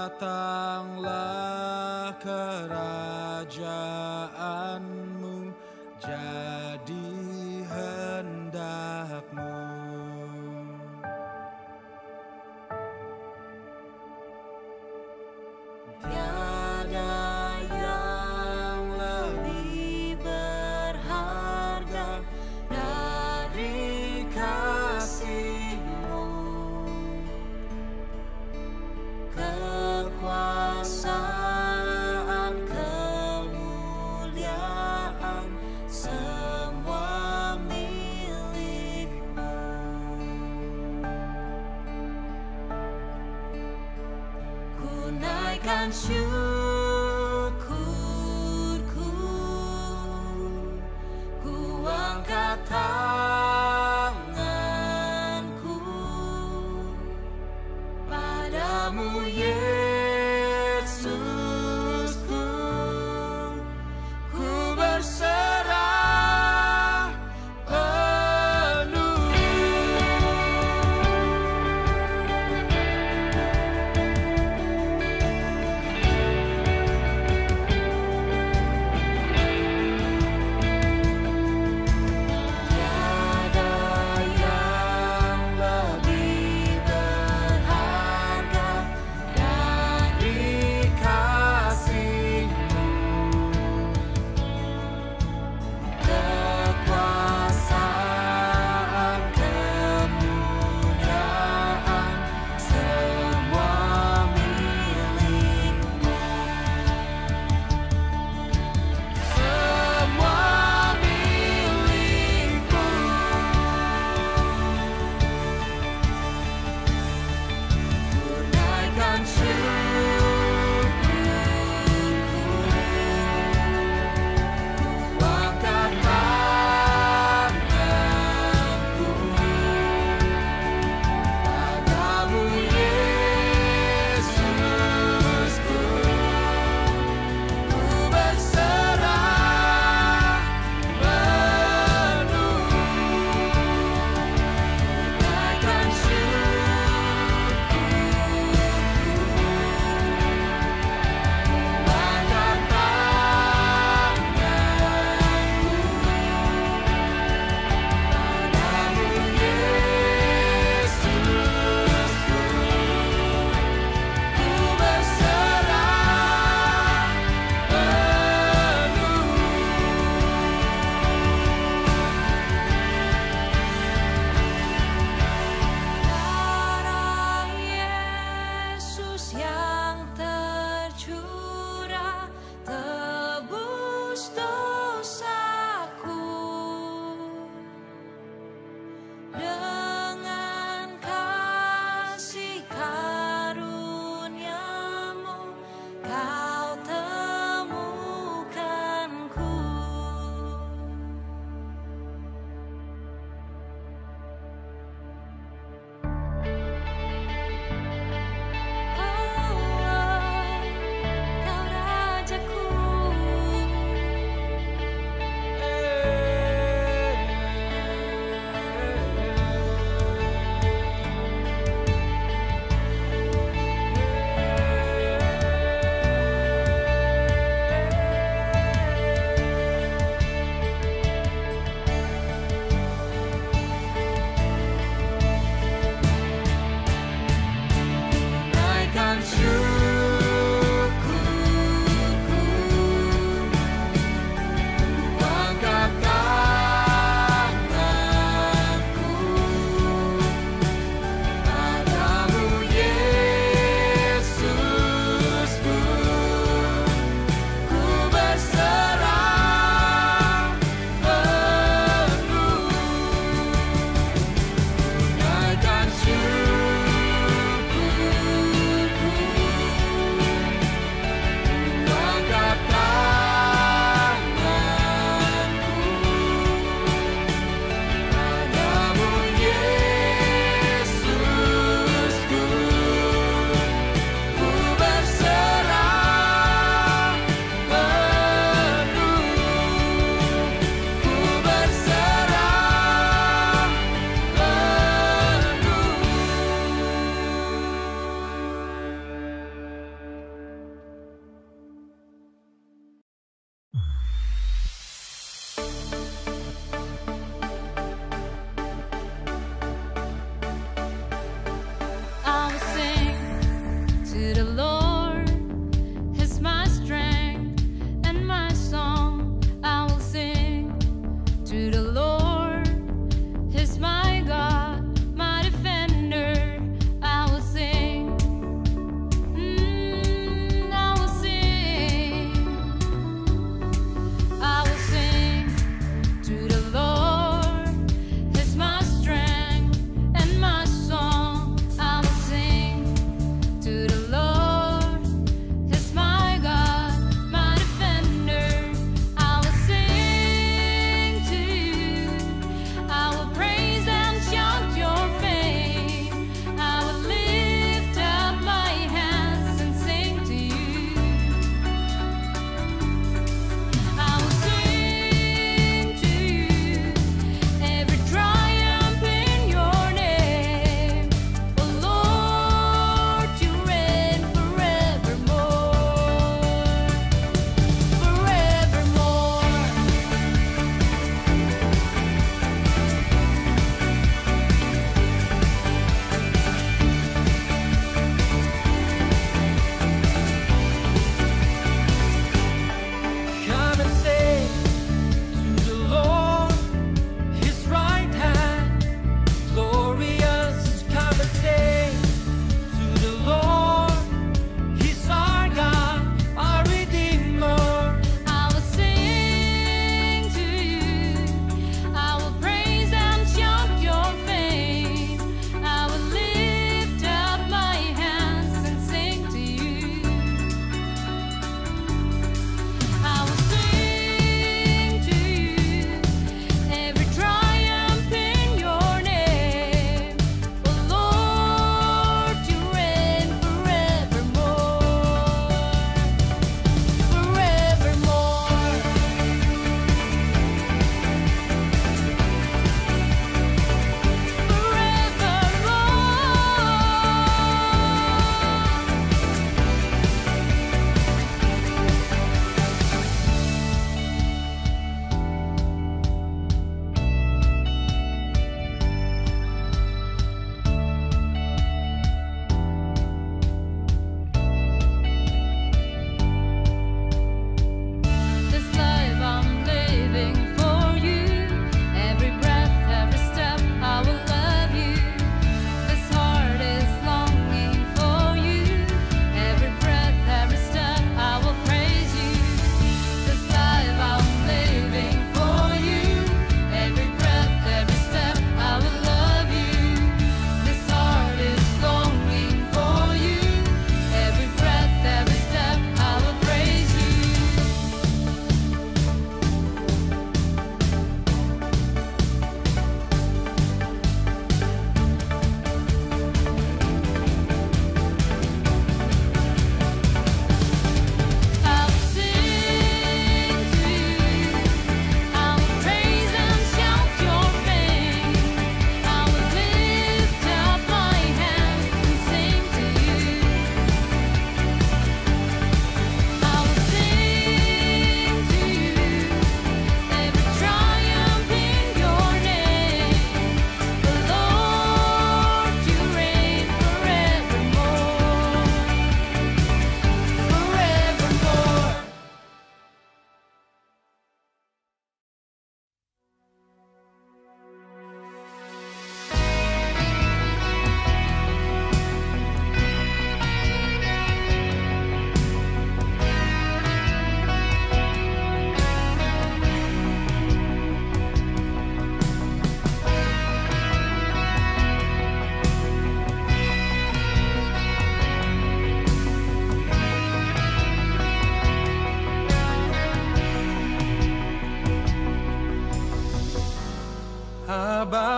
Datanglah kerajaanmu, jadi hendakmu. Tiada yang lebih berharga dari kasih-Mu. Kekuasaan, kemuliaan, semua milik-Mu. Ku naikkan syukurku, ku angkat tanganku padamu, Yesusku. Ku berserah penuh. Tiada yang lebih berharga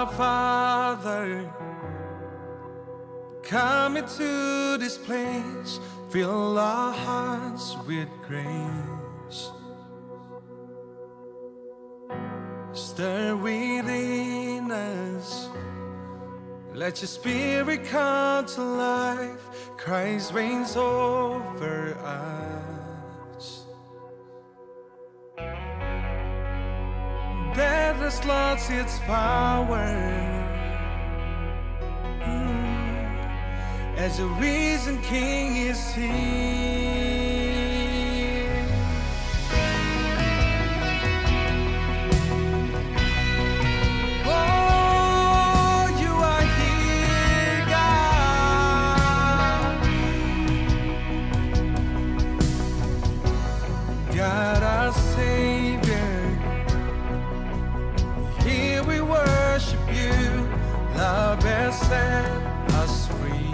Our Father, come into this place, fill our hearts with grace. Stir within us, let your spirit come to life. Christ reigns over us. Death has lost its power, as the risen King is here. Oh, you are here, God. God our Savior, here we worship you. Love has set us free.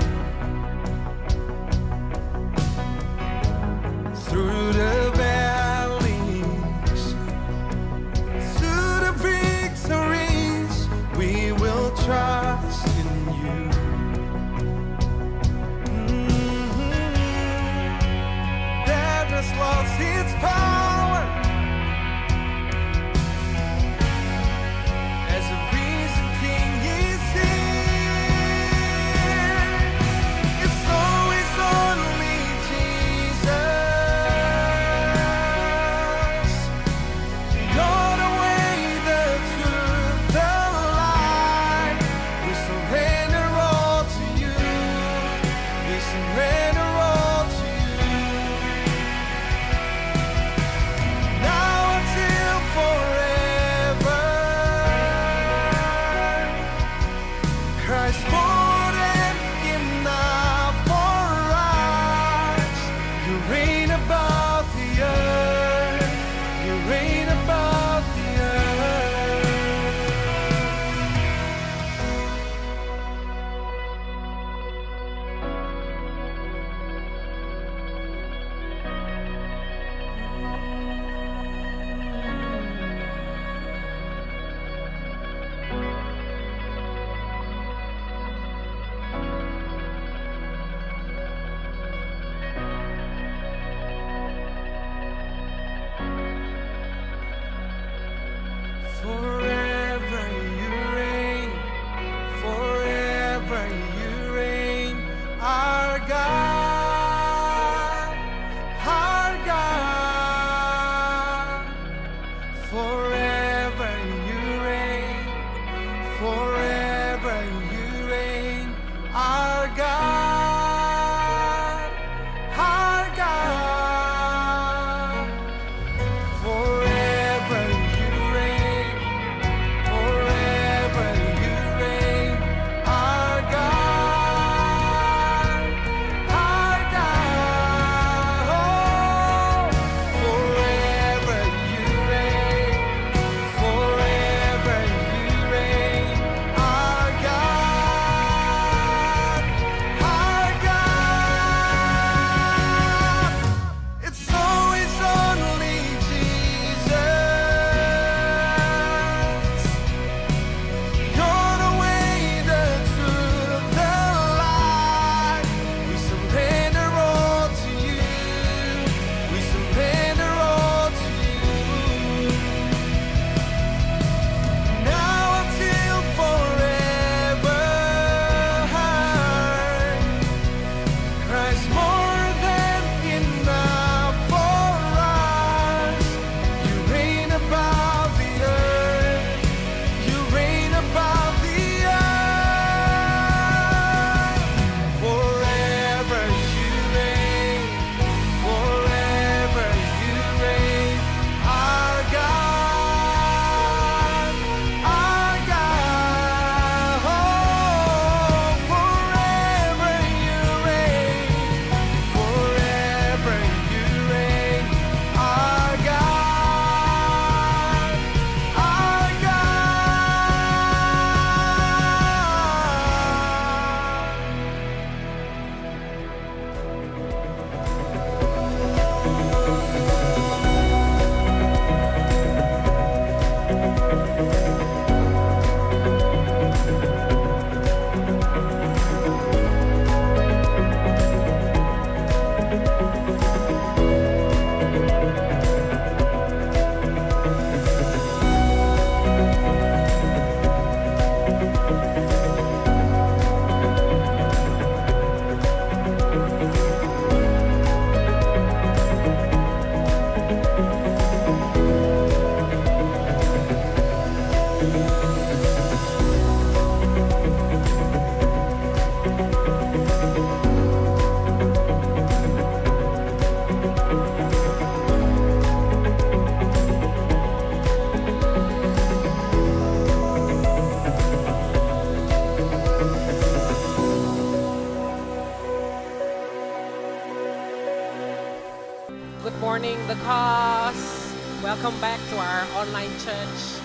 Good morning, The Cause. Welcome back to our online church.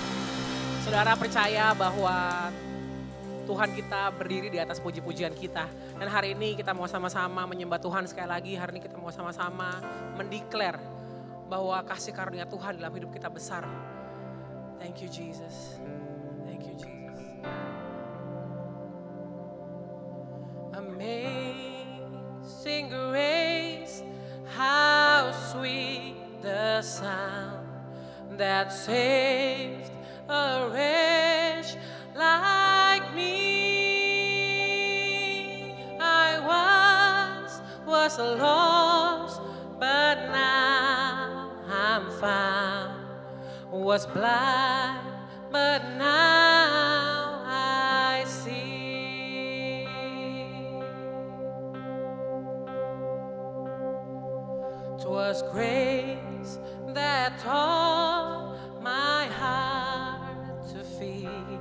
Saudara percaya bahwa Tuhan kita berdiri di atas puji-pujian kita. Dan hari ini kita mau sama-sama menyembah Tuhan sekali lagi. Hari ini kita mau sama-sama mendeklar bahwa kasih karunia Tuhan dalam hidup kita besar. Thank you Jesus. Thank you Jesus. Amazing grace, how sweet the sound that saved a wretch like me. I was lost, but now I'm found. Was blind, but now I see. 'Twas grace that taught my heart to fear,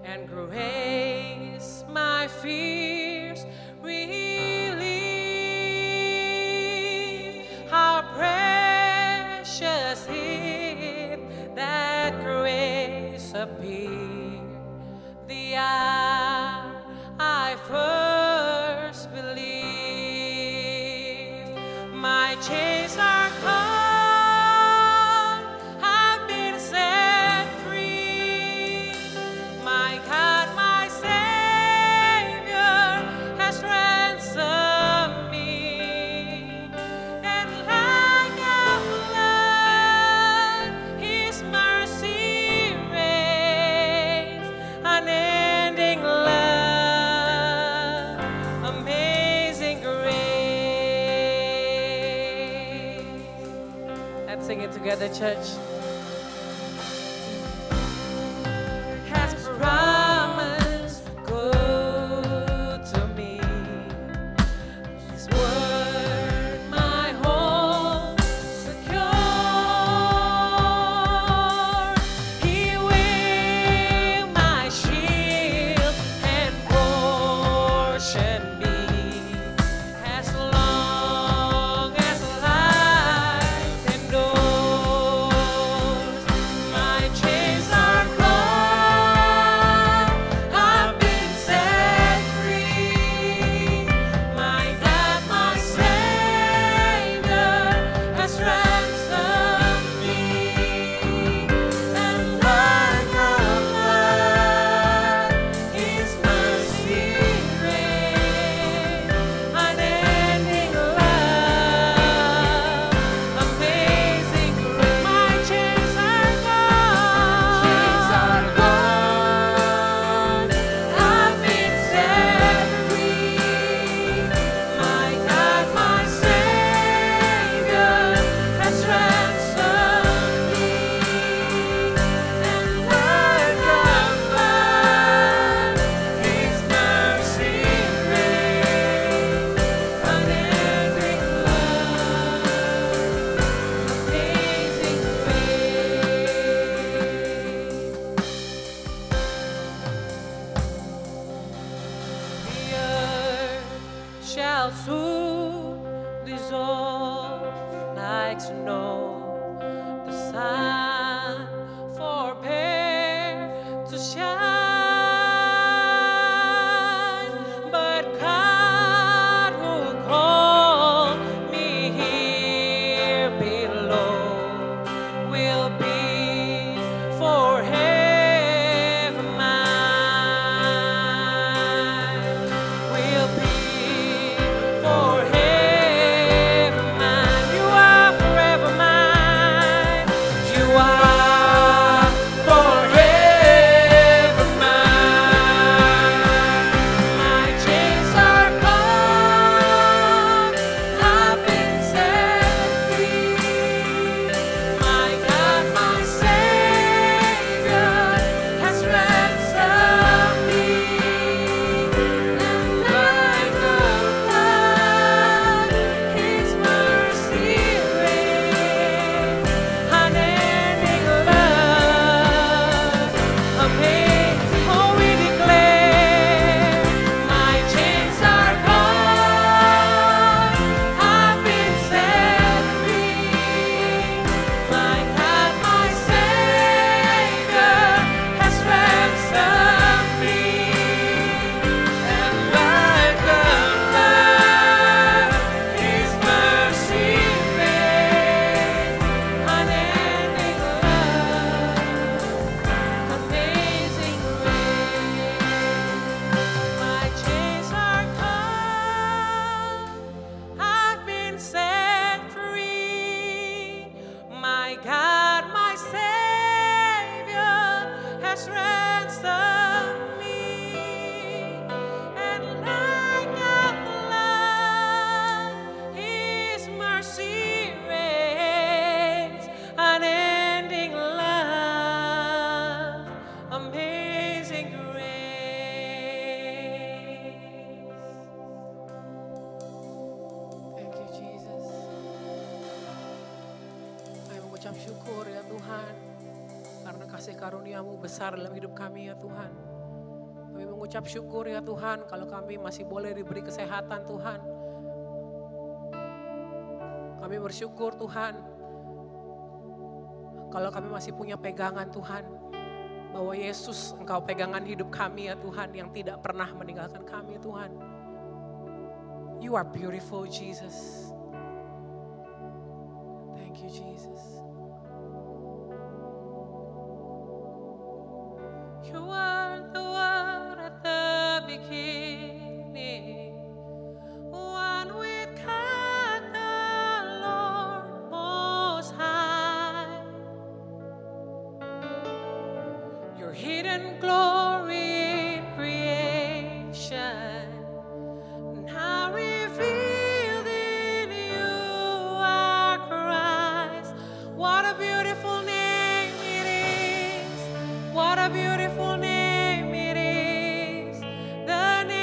and grace my fears relieve. How precious if that grace appeared the hour I first believed. My chains are gone, I've been set free. My God, my Savior has ransomed me. And like a flood, His mercy reigns, unending love, amazing grace. Let's sing it together, church. Has promised good to me. His word, my home secure. He will my shield and portion be, as long as life endures. My chains are gone, I've been set free. My God, my Savior has ransomed me. And like a flood, His mercy reigns, unending love, amazing grace. My chains are gone, I've been set free. My God, my Savior has ransomed me. And like a flood, His mercy reigns, unending love, amazing grace. The earth shall soon dissolve like snow. The sun forbear to shine, but God who called me here below will be forever mine. Will be forever mine. You are forever mine. mengucap syukur ya Tuhan. Karena kasih karunia-Mu besar dalam hidup kami ya Tuhan. Kami mengucap syukur ya Tuhan kalau kami masih boleh diberi kesehatan Tuhan. Kami bersyukur Tuhan kalau kami masih punya pegangan Tuhan. Bahwa Yesus Engkau pegangan hidup kami ya Tuhan yang tidak pernah meninggalkan kami Tuhan. You are beautiful Jesus. Thank you Jesus. You are the Word at the beginning, one with God the Lord Most High. Your hidden glory in creation, now revealed in you are Christ. What a beautiful name it is. What a beautiful name it is. The name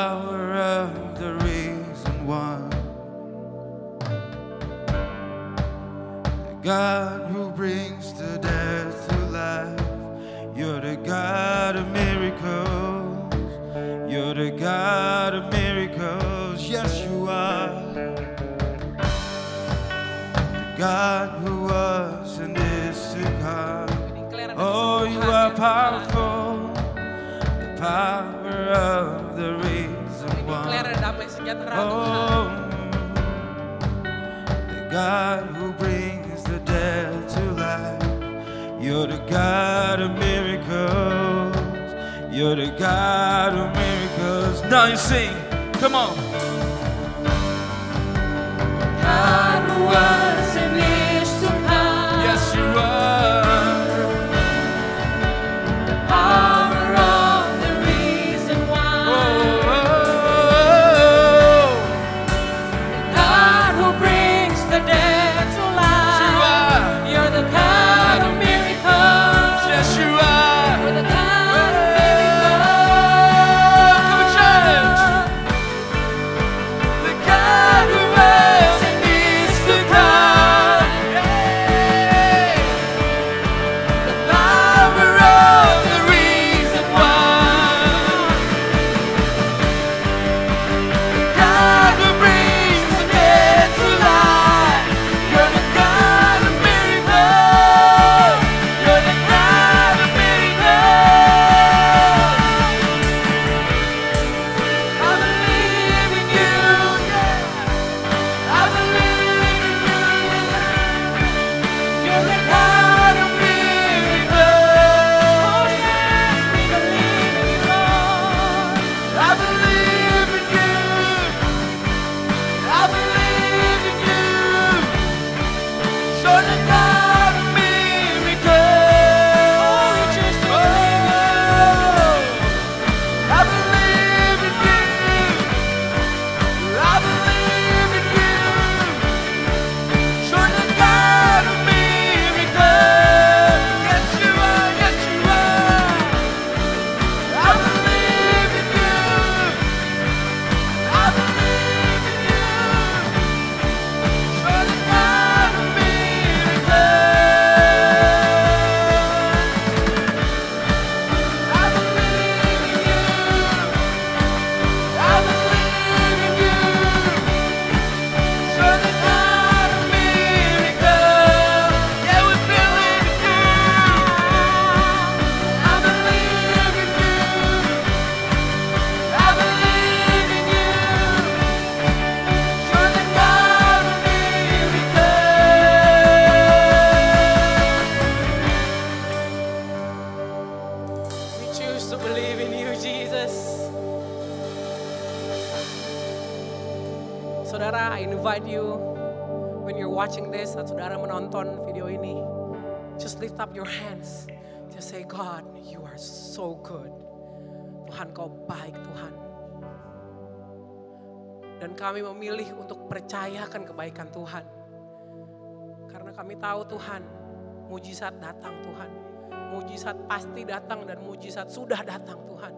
power of the risen one. The God who brings the dead to life. You're the God of miracles. You're the God of miracles. Yes, you are. The God who was and is to come. Oh, you are powerful. The power of the risen one. Oh, the God who brings the dead to life. You're the God of miracles. You're the God of miracles. Now you sing. Come on. God who was and is to come. Yes, you are. Power of the risen one. God who brings the dead to life. You are. You're the God of miracles. Yes, you are. You're the God of Come on, church. The God who was and is to come. Hey. The power of the risen one. The God who brings the dead to life. You're the God of miracles. You're the God of miracles. I believe in you, yeah. I believe in you. You're the God of miracles. We believe in you, Lord. I believe in you. I believe in you. You're the God of miracles. Oh, we choose to I believe in you. I believe in you. You're the God of miracles. Yes, you are. Yes, you are. I believe in you. I believe in you. You're the God of miracles. I believe in you. I believe in you. You're the God of miracles. Yeah, we believe in you. I believe in you. I believe in you. You're the God of miracles. We choose to believe in you, Jesus. Saudara, I invite you when you're watching this, saat saudara menonton video ini, just lift up your hands. Just say, God, you are so good. Tuhan, kau baik, Tuhan. Dan kami memilih untuk percayakan kebaikan Tuhan. Karena kami tahu Tuhan, mujizat datang Tuhan. Mujizat pasti datang dan mujizat sudah datang Tuhan.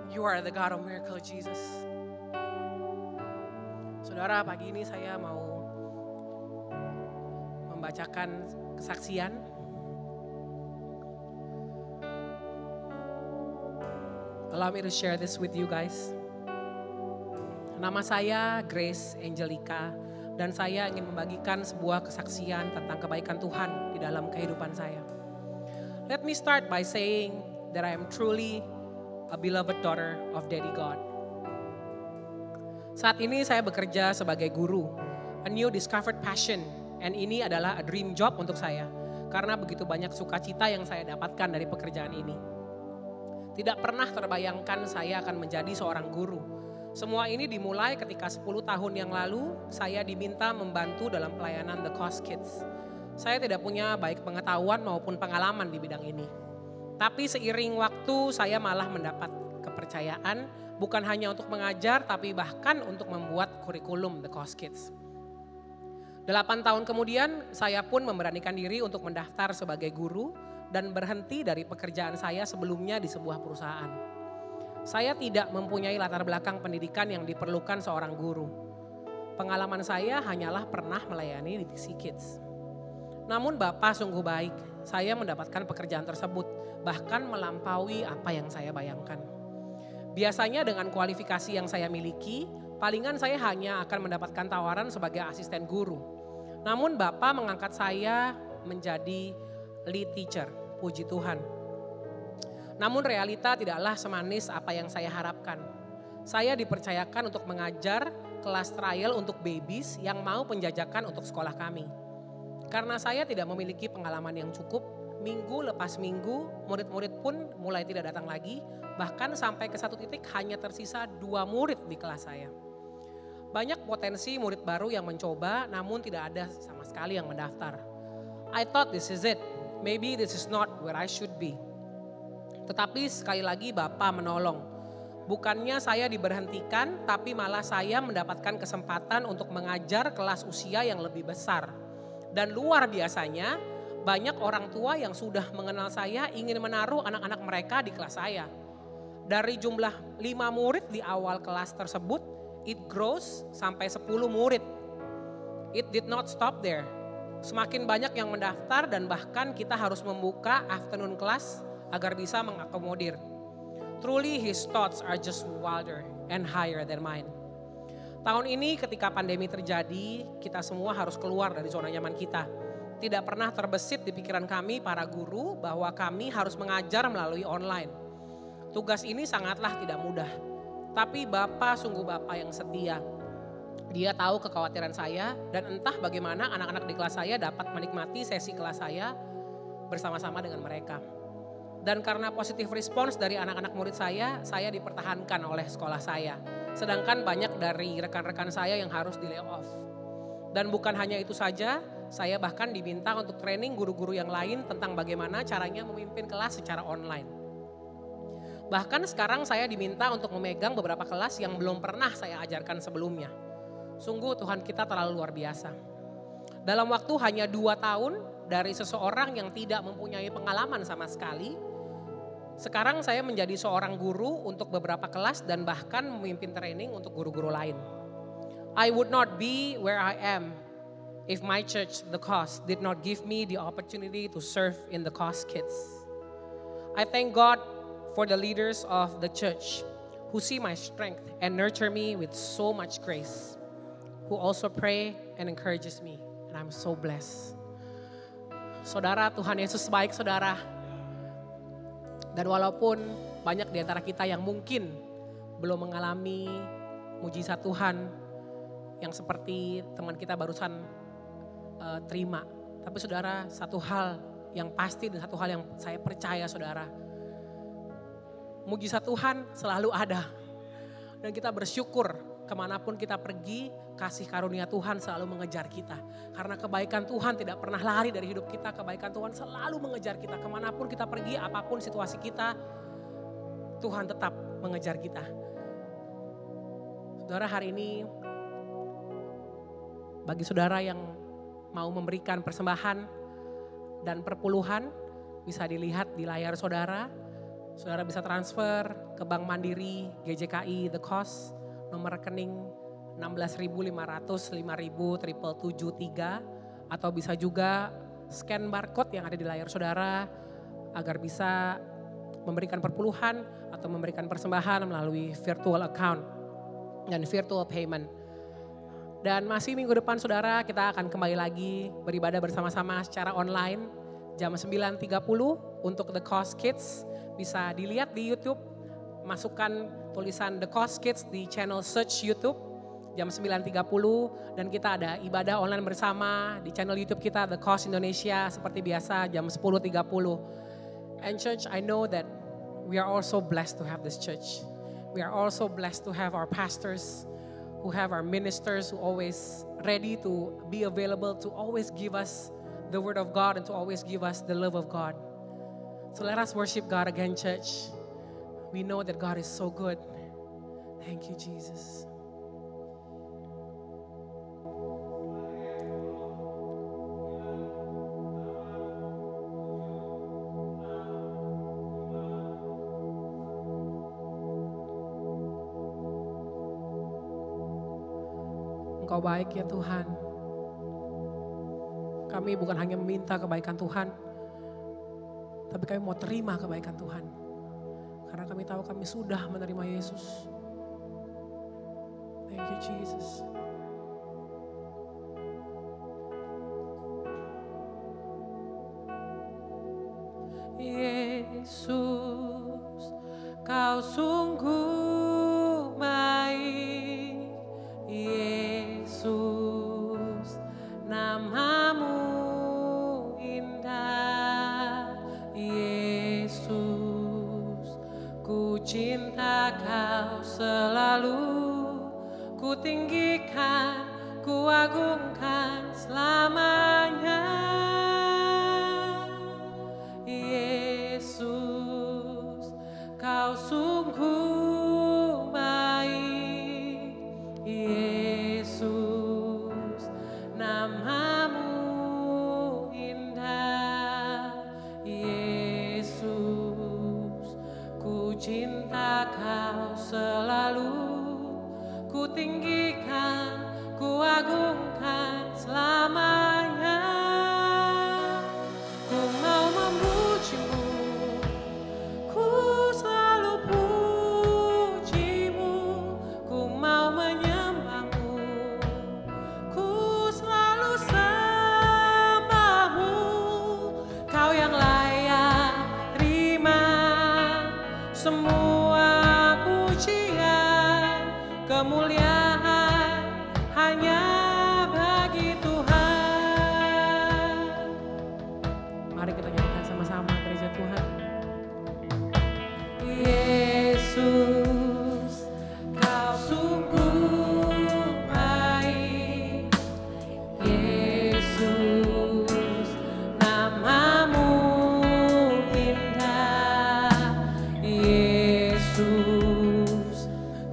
You are the God of miracle, Jesus. Saudara, pagi ini saya mau membacakan kesaksian. Allow me to share this with you guys. Nama saya Grace Angelica dan saya ingin membagikan sebuah kesaksian tentang kebaikan Tuhan di dalam kehidupan saya. Let me start by saying that I am truly a beloved daughter of Daddy God. Saat ini saya bekerja sebagai guru, a new discovered passion, and ini adalah a dream job untuk saya karena begitu banyak sukacita yang saya dapatkan dari pekerjaan ini. Tidak pernah terbayangkan saya akan menjadi seorang guru. Semua ini dimulai ketika 10 tahun yang lalu saya diminta membantu dalam pelayanan The Cost Kids. Saya tidak punya baik pengetahuan maupun pengalaman di bidang ini. Tapi seiring waktu saya malah mendapat kepercayaan bukan hanya untuk mengajar tapi bahkan untuk membuat kurikulum The Cost Kids. 8 tahun kemudian saya pun memberanikan diri untuk mendaftar sebagai guru dan berhenti dari pekerjaan saya sebelumnya di sebuah perusahaan. Saya tidak mempunyai latar belakang pendidikan yang diperlukan seorang guru. Pengalaman saya hanyalah pernah melayani di TC Kids. Namun Bapak sungguh baik, saya mendapatkan pekerjaan tersebut, bahkan melampaui apa yang saya bayangkan. Biasanya dengan kualifikasi yang saya miliki, palingan saya hanya akan mendapatkan tawaran sebagai asisten guru. Namun Bapak mengangkat saya menjadi lead teacher, puji Tuhan. Namun realita tidaklah semanis apa yang saya harapkan. Saya dipercayakan untuk mengajar kelas trial untuk babies yang mau penjajakan untuk sekolah kami. Karena saya tidak memiliki pengalaman yang cukup, minggu lepas minggu murid-murid pun mulai tidak datang lagi, bahkan sampai ke satu titik hanya tersisa 2 murid di kelas saya. Banyak potensi murid baru yang mencoba namun tidak ada sama sekali yang mendaftar. I thought this is it, maybe this is not where I should be. Tetapi sekali lagi Bapak menolong. Bukannya saya diberhentikan, tapi malah saya mendapatkan kesempatan untuk mengajar kelas usia yang lebih besar. Dan luar biasanya, banyak orang tua yang sudah mengenal saya ingin menaruh anak-anak mereka di kelas saya. Dari jumlah 5 murid di awal kelas tersebut, it grows sampai 10 murid. It did not stop there. Semakin banyak yang mendaftar dan bahkan kita harus membuka afternoon class agar bisa mengakomodir. Truly his thoughts are just wilder and higher than mine. Tahun ini ketika pandemi terjadi, kita semua harus keluar dari zona nyaman kita. Tidak pernah terbesit di pikiran kami para guru bahwa kami harus mengajar melalui online. Tugas ini sangatlah tidak mudah. Tapi Bapak sungguh Bapak yang setia. Dia tahu kekhawatiran saya dan entah bagaimana anak-anak di kelas saya dapat menikmati sesi kelas saya bersama-sama dengan mereka. Dan karena positif respons dari anak-anak murid saya dipertahankan oleh sekolah saya. Sedangkan banyak dari rekan-rekan saya yang harus di layoff. Dan bukan hanya itu saja, saya bahkan diminta untuk training guru-guru yang lain tentang bagaimana caranya memimpin kelas secara online. Bahkan sekarang saya diminta untuk memegang beberapa kelas yang belum pernah saya ajarkan sebelumnya. Sungguh Tuhan kita terlalu luar biasa. Dalam waktu hanya 2 tahun dari seseorang yang tidak mempunyai pengalaman sama sekali, sekarang saya menjadi seorang guru untuk beberapa kelas dan bahkan memimpin training untuk guru-guru lain. I would not be where I am if my church, The Cause, did not give me the opportunity to serve in The Cause Kids. I thank God for the leaders of the church who see my strength and nurture me with so much grace, who also pray and encourages me, and I'm so blessed. Saudara, Tuhan Yesus baik saudara. Dan walaupun banyak di antara kita yang mungkin belum mengalami mujizat Tuhan yang seperti teman kita barusan terima. Tapi saudara, satu hal yang pasti dan satu hal yang saya percaya saudara. Mujizat Tuhan selalu ada. Dan kita bersyukur kemanapun kita pergi, kasih karunia Tuhan selalu mengejar kita. Karena kebaikan Tuhan tidak pernah lari dari hidup kita, kebaikan Tuhan selalu mengejar kita. Kemanapun kita pergi, apapun situasi kita, Tuhan tetap mengejar kita. Saudara, hari ini bagi saudara yang mau memberikan persembahan dan perpuluhan, bisa dilihat di layar saudara. Saudara bisa transfer ke Bank Mandiri, GJKI, The Cause, nomor rekening 16.500 5.773, atau bisa juga scan barcode yang ada di layar saudara agar bisa memberikan perpuluhan atau memberikan persembahan melalui virtual account dan virtual payment. Dan masih minggu depan saudara, kita akan kembali lagi beribadah bersama-sama secara online jam 9.30 untuk The Cause Kids. Bisa dilihat di YouTube, masukkan tulisan The Cause Kids di channel search YouTube jam 9.30, dan kita ada ibadah online bersama di channel YouTube kita The Cause Indonesia seperti biasa jam 10.30. And church, I know that we are also blessed to have this church. We are also blessed to have our pastors, who have our ministers who always ready to be available to always give us the word of God and to always give us the love of God. So let us worship God again, church. We know that God is so good. Thank you, Jesus. Engkau baik ya Tuhan. Kami bukan hanya meminta kebaikan Tuhan, tapi kami mau terima kebaikan Tuhan. Karena kami tahu kami sudah menerima Yesus. Thank you Jesus. Yesus, Kau sungguh baik. Yesus, namamu indah. Yesus, ku cinta Kau selalu. Ku tinggikan, ku agungkan selamanya. Yesus, Kau sungguh baik. Yesus, namamu indah. Yesus, ku cinta Kau selalu. Ku tinggikan, ku agungkan selamanya. Ku mau memuji-Mu, ku selalu puji-Mu. Ku mau menyembah-Mu, ku selalu sembah-Mu. Kau yang layak terima semua pujian, kemuliaan hanya bagi Tuhan. Mari kita nyanyikan sama-sama gereja Tuhan. Yesus, Kau sungguh baik. Yesus, namamu indah. Yesus,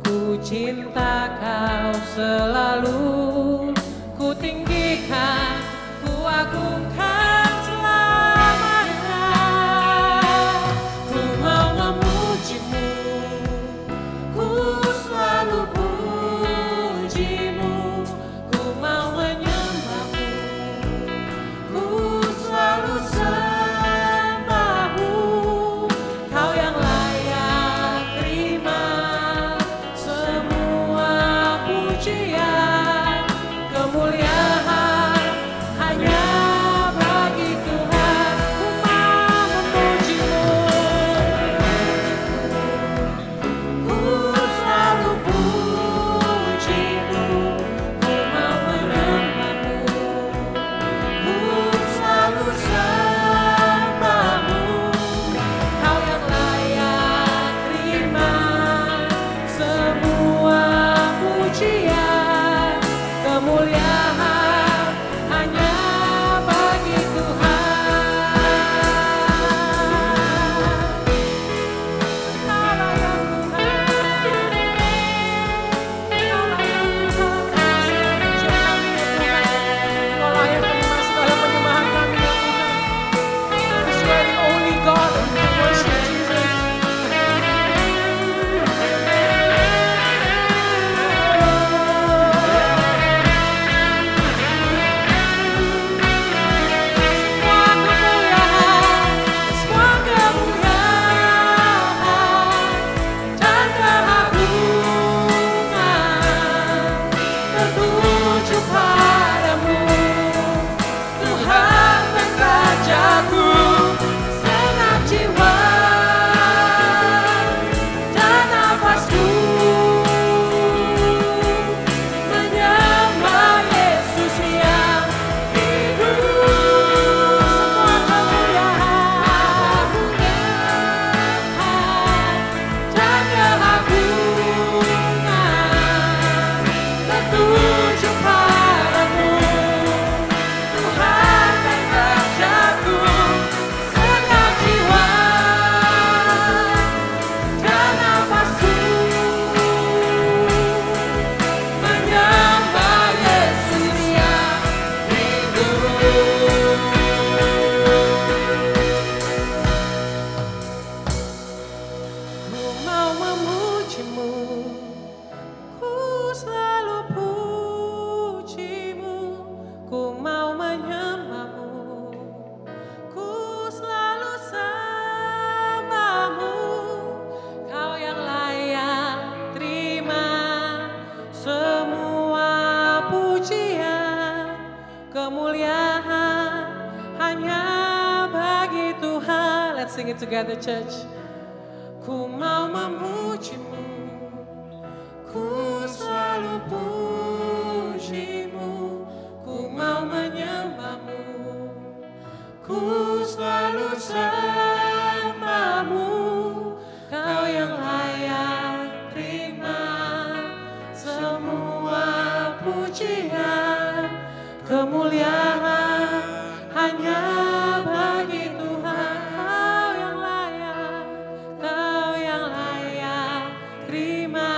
ku cinta Kau selalu. Ku tinggikan, ku agungkan selamanya. Ku mau memuji-Mu, ku selalu puji-Mu. Ku mau menyembah-Mu, ku selalu sembah-Mu. Kau yang layak terima semua pujian, kemuliaan hanya bagi it together, church. Ku mau memujimu, ku selalu pujimu, ku mau menyembahmu, ku selalu sembahmu. Kau yang layak terima semua pujian, kemuliaan hanya bagi Tuhan. Kau yang layak terima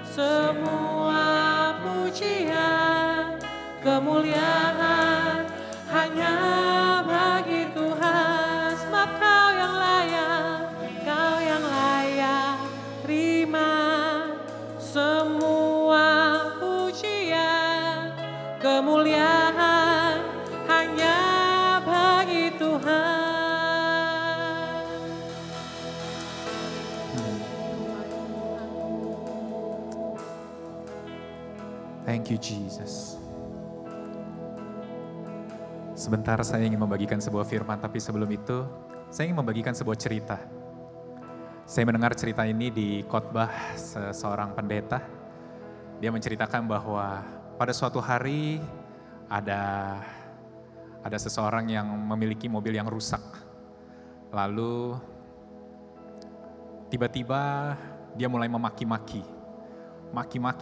semua pujian, kemuliaan hanya bagi Tuhan. Sebab Kau yang layak terima semua pujian, kemuliaan hanya bagi Tuhan. Thank you Jesus. Sebentar saya ingin membagikan sebuah firman, tapi sebelum itu saya ingin membagikan sebuah cerita. Saya mendengar cerita ini di khotbah seseorang pendeta. Dia menceritakan bahwa pada suatu hari ada seseorang yang memiliki mobil yang rusak. Lalu tiba-tiba dia mulai memaki-maki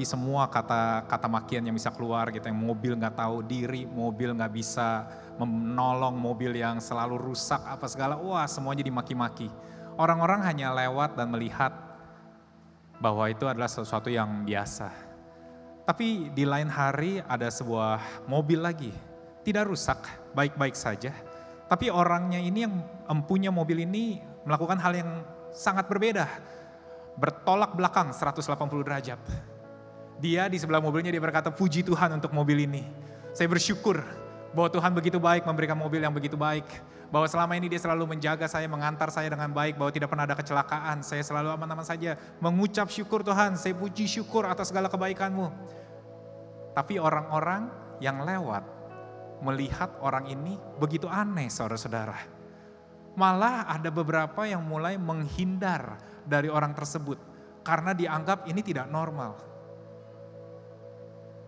semua kata makian yang bisa keluar gitu. Yang mobil nggak tahu diri, mobil nggak bisa menolong, mobil yang selalu rusak apa segala. Wah, semuanya dimaki-maki. Orang-orang hanya lewat dan melihat bahwa itu adalah sesuatu yang biasa. Tapi di lain hari ada sebuah mobil lagi, tidak rusak, baik-baik saja. Tapi orangnya ini yang empunya mobil ini melakukan hal yang sangat berbeda. Bertolak belakang 180 derajat. Dia di sebelah mobilnya dia berkata, puji Tuhan untuk mobil ini. Saya bersyukur bahwa Tuhan begitu baik memberikan mobil yang begitu baik. Bahwa selama ini dia selalu menjaga saya, mengantar saya dengan baik, bahwa tidak pernah ada kecelakaan. Saya selalu aman-aman saja, mengucap syukur Tuhan, saya puji syukur atas segala kebaikan-Mu. Tapi orang-orang yang lewat melihat orang ini begitu aneh, saudara-saudara. Malah ada beberapa yang mulai menghindar dari orang tersebut karena dianggap ini tidak normal.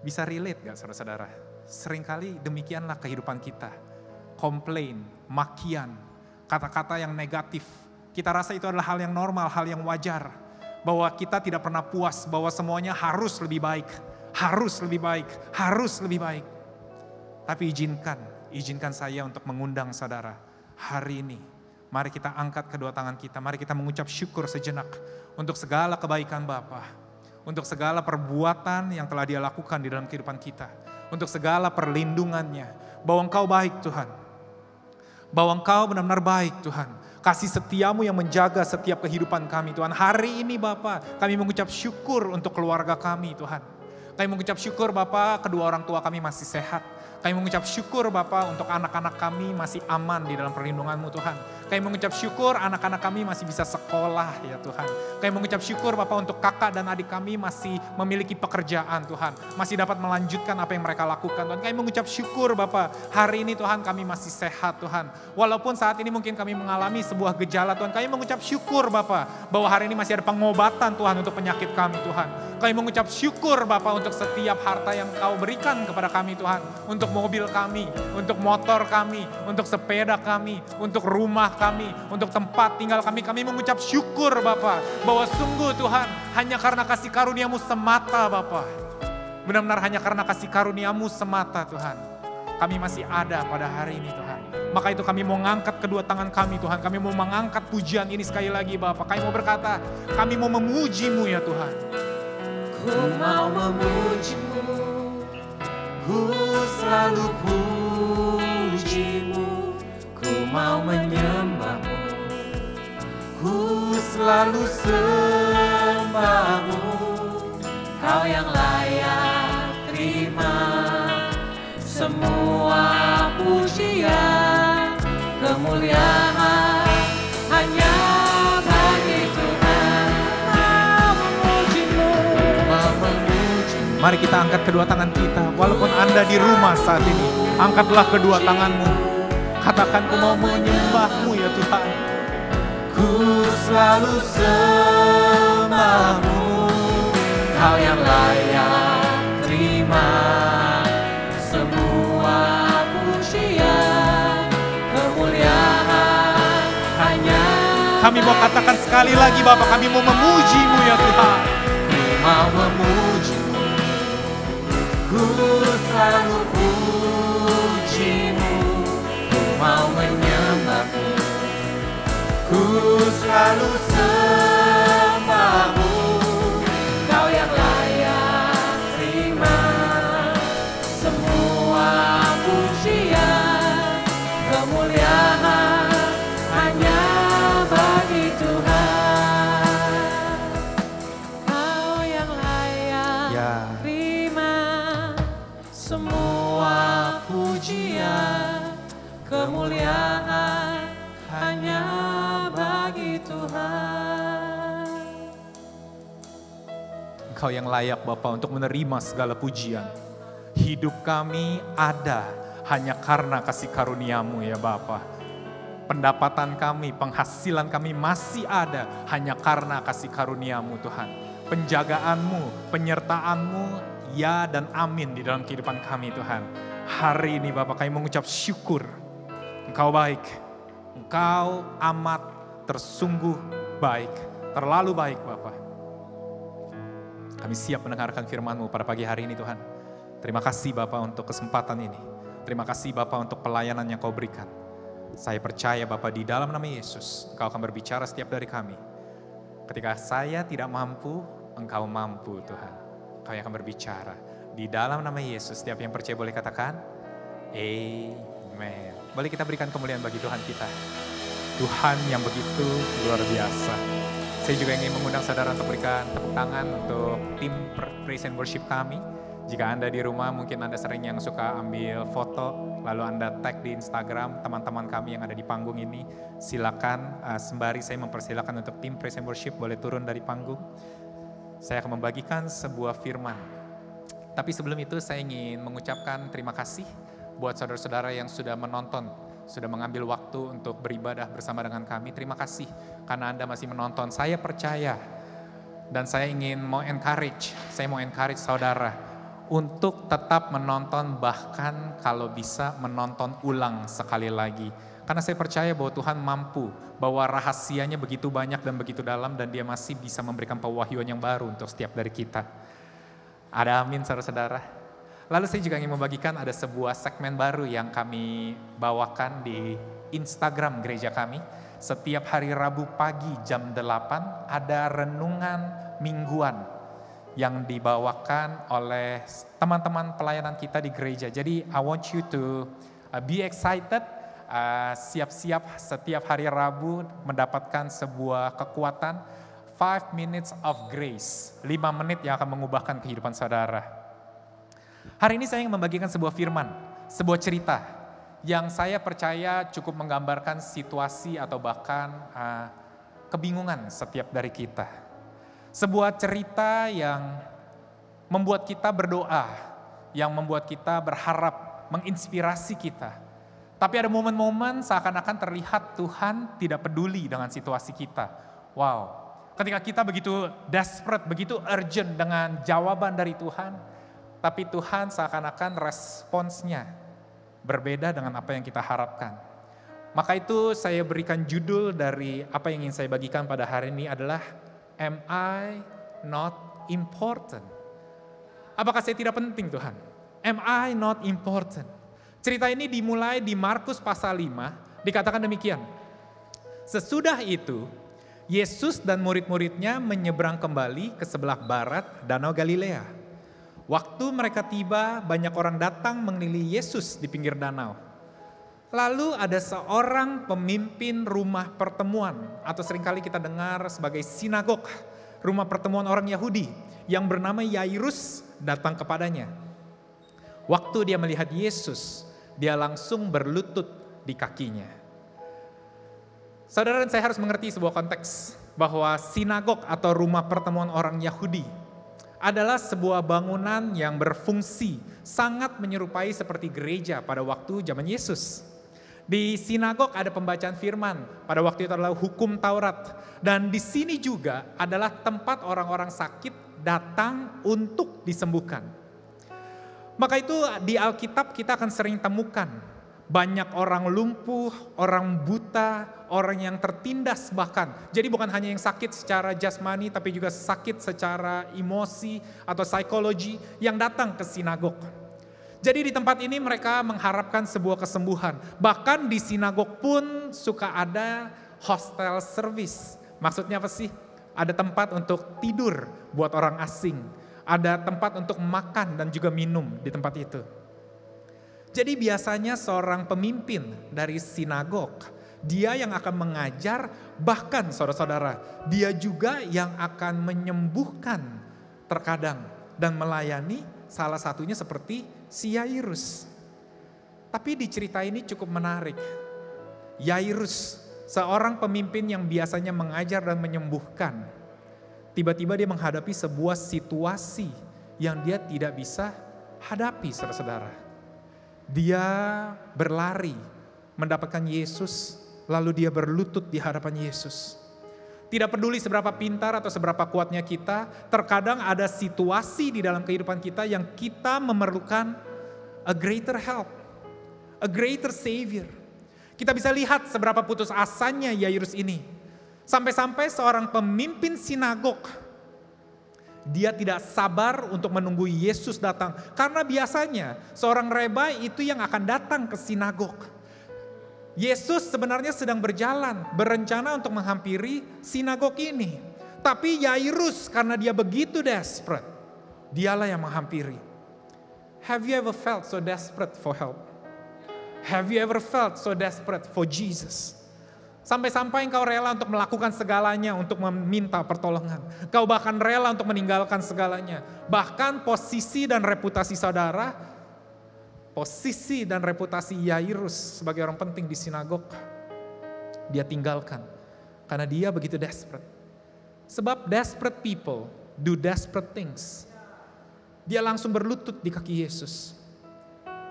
Bisa relate gak saudara-saudara? Seringkali demikianlah kehidupan kita. Komplain, makian, kata-kata yang negatif. Kita rasa itu adalah hal yang normal, hal yang wajar. Bahwa kita tidak pernah puas, bahwa semuanya harus lebih baik. Harus lebih baik, harus lebih baik. Tapi izinkan saya untuk mengundang saudara. Hari ini, mari kita angkat kedua tangan kita. Mari kita mengucap syukur sejenak untuk segala kebaikan Bapa, untuk segala perbuatan yang telah Dia lakukan di dalam kehidupan kita, untuk segala perlindungannya. Bahwa Engkau baik Tuhan, bahwa Engkau benar-benar baik Tuhan. Kasih setiamu yang menjaga setiap kehidupan kami Tuhan. Hari ini Bapa, kami mengucap syukur untuk keluarga kami Tuhan. Kami mengucap syukur Bapa, kedua orang tua kami masih sehat. Kami mengucap syukur Bapa untuk anak-anak kami masih aman di dalam perlindungan-Mu Tuhan. Kami mengucap syukur anak-anak kami masih bisa sekolah ya Tuhan. Kami mengucap syukur Bapa untuk kakak dan adik kami masih memiliki pekerjaan Tuhan. Masih dapat melanjutkan apa yang mereka lakukan Tuhan. Kami mengucap syukur Bapa, hari ini Tuhan kami masih sehat Tuhan. Walaupun saat ini mungkin kami mengalami sebuah gejala Tuhan. Kami mengucap syukur Bapa bahwa hari ini masih ada pengobatan Tuhan untuk penyakit kami Tuhan. Kami mengucap syukur Bapa untuk setiap harta yang Kau berikan kepada kami Tuhan. Untuk mobil kami, untuk motor kami, untuk sepeda kami, untuk rumah kami, untuk tempat tinggal kami. Kami mengucap syukur Bapa bahwa sungguh Tuhan hanya karena kasih karunia-Mu semata Bapa. Benar-benar hanya karena kasih karunia-Mu semata Tuhan. Kami masih ada pada hari ini Tuhan. Maka itu kami mau mengangkat kedua tangan kami Tuhan. Kami mau mengangkat pujian ini sekali lagi Bapa. Kami mau berkata, kami mau memuji-Mu ya Tuhan. Ku mau memuji-Mu, ku selalu puji-Mu, ku mau menyembah-Mu, ku selalu sembah-Mu. Kau yang layak terima semua pujian, kemuliaan hanya bagi Tuhan. Mau memuji-Mu, mau memuji-Mu. Mari kita angkat kedua tangan kita. Walaupun Anda di rumah saat ini, angkatlah kedua tanganmu. Katakan, ku mau menyembah-Mu ya Tuhan. ku selalu sembahmu. Kau yang layak terima semua pujian, kemuliaan hanya. Kami mau katakan sekali lagi Bapa, kami mau memuji-Mu ya Tuhan. Ku mau memuji-Mu, ku selalu puji-Mu, ku mau menyembah-Mu, ku selalu sembah-Mu. Kau yang layak terima semua pujian, kemuliaan hanya bagi Tuhan. Kau yang layak Ya. terima semua pujian, kemuliaan hanya bagi Tuhan. Engkau yang layak Bapa untuk menerima segala pujian. Hidup kami ada hanya karena kasih karunia-Mu ya Bapa. Pendapatan kami, penghasilan kami masih ada hanya karena kasih karunia-Mu Tuhan. Penjagaan-Mu, penyertaan-Mu, ya dan amin di dalam kehidupan kami Tuhan. Hari ini Bapa kami mengucap syukur. Engkau baik, Engkau amat tersungguh baik, terlalu baik Bapa. Kami siap mendengarkan firman-Mu pada pagi hari ini Tuhan. Terima kasih Bapa untuk kesempatan ini. Terima kasih Bapa untuk pelayanan yang Kau berikan. Saya percaya Bapa di dalam nama Yesus, Engkau akan berbicara setiap dari kami. Ketika saya tidak mampu, Engkau mampu Tuhan. Engkau yang akan berbicara. Di dalam nama Yesus, setiap yang percaya boleh katakan, Amen. Boleh kita berikan kemuliaan bagi Tuhan kita. Tuhan yang begitu luar biasa. Saya juga ingin mengundang saudara untuk berikan tepuk tangan untuk tim Praise and Worship kami. Jika Anda di rumah mungkin Anda sering yang suka ambil foto, lalu Anda tag di Instagram teman-teman kami yang ada di panggung ini. Silakan, sembari saya mempersilakan untuk tim Praise and Worship boleh turun dari panggung. Saya akan membagikan sebuah firman. Tapi sebelum itu saya ingin mengucapkan terima kasih buat saudara-saudara yang sudah menonton, sudah mengambil waktu untuk beribadah bersama dengan kami. Terima kasih karena Anda masih menonton. Saya percaya dan saya mau encourage saudara untuk tetap menonton, bahkan kalau bisa menonton ulang sekali lagi. Karena saya percaya bahwa Tuhan mampu, bahwa rahasianya begitu banyak dan begitu dalam dan Dia masih bisa memberikan pewahyuan yang baru untuk setiap dari kita. Ada amin saudara-saudara. Lalu saya juga ingin membagikan ada sebuah segmen baru yang kami bawakan di Instagram gereja kami. Setiap hari Rabu pagi jam 8 ada renungan mingguan yang dibawakan oleh teman-teman pelayanan kita di gereja. Jadi I want you to be excited, siap-siap setiap hari Rabu mendapatkan sebuah kekuatan. 5 minutes of grace, 5 menit yang akan mengubahkan kehidupan saudara. Hari ini saya ingin membagikan sebuah firman, sebuah cerita yang saya percaya cukup menggambarkan situasi atau bahkan kebingungan setiap dari kita. Sebuah cerita yang membuat kita berdoa, yang membuat kita berharap, menginspirasi kita. Tapi ada momen-momen seakan-akan terlihat Tuhan tidak peduli dengan situasi kita. Wow, ketika kita begitu desperate, begitu urgent dengan jawaban dari Tuhan, tapi Tuhan seakan-akan responsnya berbeda dengan apa yang kita harapkan. Maka itu saya berikan judul dari apa yang ingin saya bagikan pada hari ini adalah Am I not important? Apakah saya tidak penting Tuhan? Am I not important? Cerita ini dimulai di Markus pasal 5, dikatakan demikian. Sesudah itu, Yesus dan murid-muridnya menyeberang kembali ke sebelah barat Danau Galilea. Waktu mereka tiba, banyak orang datang mengelilingi Yesus di pinggir danau. Lalu ada seorang pemimpin rumah pertemuan, atau seringkali kita dengar sebagai sinagog, rumah pertemuan orang Yahudi, yang bernama Yairus datang kepadanya. Waktu dia melihat Yesus, dia langsung berlutut di kakinya. Saudara dan saya harus mengerti sebuah konteks bahwa sinagog atau rumah pertemuan orang Yahudi adalah sebuah bangunan yang berfungsi sangat menyerupai seperti gereja pada waktu zaman Yesus. Di sinagog ada pembacaan firman, pada waktu itu adalah hukum Taurat. Dan di sini juga adalah tempat orang-orang sakit datang untuk disembuhkan. Maka itu di Alkitab kita akan sering temukan banyak orang lumpuh, orang buta, orang yang tertindas bahkan. Jadi bukan hanya yang sakit secara jasmani tapi juga sakit secara emosi atau psikologi yang datang ke sinagog. Jadi di tempat ini mereka mengharapkan sebuah kesembuhan. Bahkan di sinagog pun suka ada hostel service. Maksudnya apa sih? Ada tempat untuk tidur buat orang asing. Ada tempat untuk makan dan juga minum di tempat itu. Jadi biasanya seorang pemimpin dari sinagog, dia yang akan mengajar, bahkan saudara-saudara, dia juga yang akan menyembuhkan terkadang dan melayani, salah satunya seperti si Yairus. Tapi di cerita ini cukup menarik. Yairus, seorang pemimpin yang biasanya mengajar dan menyembuhkan, tiba-tiba dia menghadapi sebuah situasi yang dia tidak bisa hadapi, saudara-saudara. Dia berlari mendapatkan Yesus, lalu dia berlutut di hadapan Yesus. Tidak peduli seberapa pintar atau seberapa kuatnya kita, terkadang ada situasi di dalam kehidupan kita yang kita memerlukan a greater help, a greater savior. Kita bisa lihat seberapa putus asanya Yairus ini. Sampai-sampai seorang pemimpin sinagog, dia tidak sabar untuk menunggu Yesus datang. Karena biasanya seorang rabi itu yang akan datang ke sinagog. Yesus sebenarnya sedang berjalan, berencana untuk menghampiri sinagog ini. Tapi Yairus karena dia begitu desperate, dialah yang menghampiri. Have you ever felt so desperate for help? Have you ever felt so desperate for Jesus? Sampai-sampai engkau rela untuk melakukan segalanya untuk meminta pertolongan. Kau bahkan rela untuk meninggalkan segalanya. Bahkan posisi dan reputasi saudara, posisi dan reputasi Yairus sebagai orang penting di sinagog, dia tinggalkan. Karena dia begitu desperate. Sebab desperate people do desperate things. Dia langsung berlutut di kaki Yesus.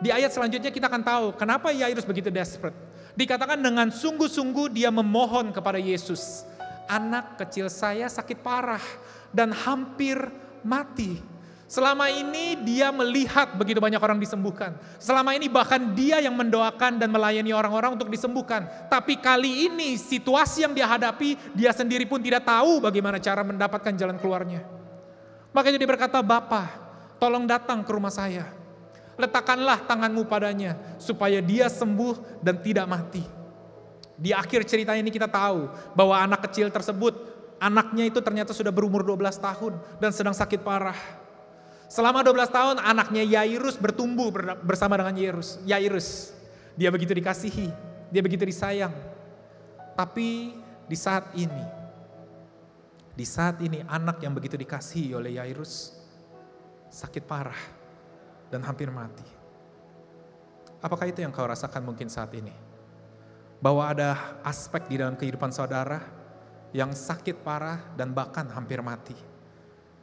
Di ayat selanjutnya kita akan tahu kenapa Yairus begitu desperate. Dikatakan dengan sungguh-sungguh dia memohon kepada Yesus. Anak kecil saya sakit parah dan hampir mati. Selama ini dia melihat begitu banyak orang disembuhkan. Selama ini bahkan dia yang mendoakan dan melayani orang-orang untuk disembuhkan. Tapi kali ini situasi yang dia hadapi, dia sendiri pun tidak tahu bagaimana cara mendapatkan jalan keluarnya. Makanya dia berkata, Bapa, tolong datang ke rumah saya. Letakkanlah tanganmu padanya supaya dia sembuh dan tidak mati. Di akhir cerita ini kita tahu bahwa anak kecil tersebut, anaknya itu ternyata sudah berumur 12 tahun dan sedang sakit parah. Selama 12 tahun anaknya Yairus bertumbuh bersama dengan Yairus. Dia begitu dikasihi, dia begitu disayang. Tapi di saat ini anak yang begitu dikasihi oleh Yairus sakit parah dan hampir mati. Apakah itu yang kau rasakan mungkin saat ini? Bahwa ada aspek di dalam kehidupan saudara yang sakit parah dan bahkan hampir mati.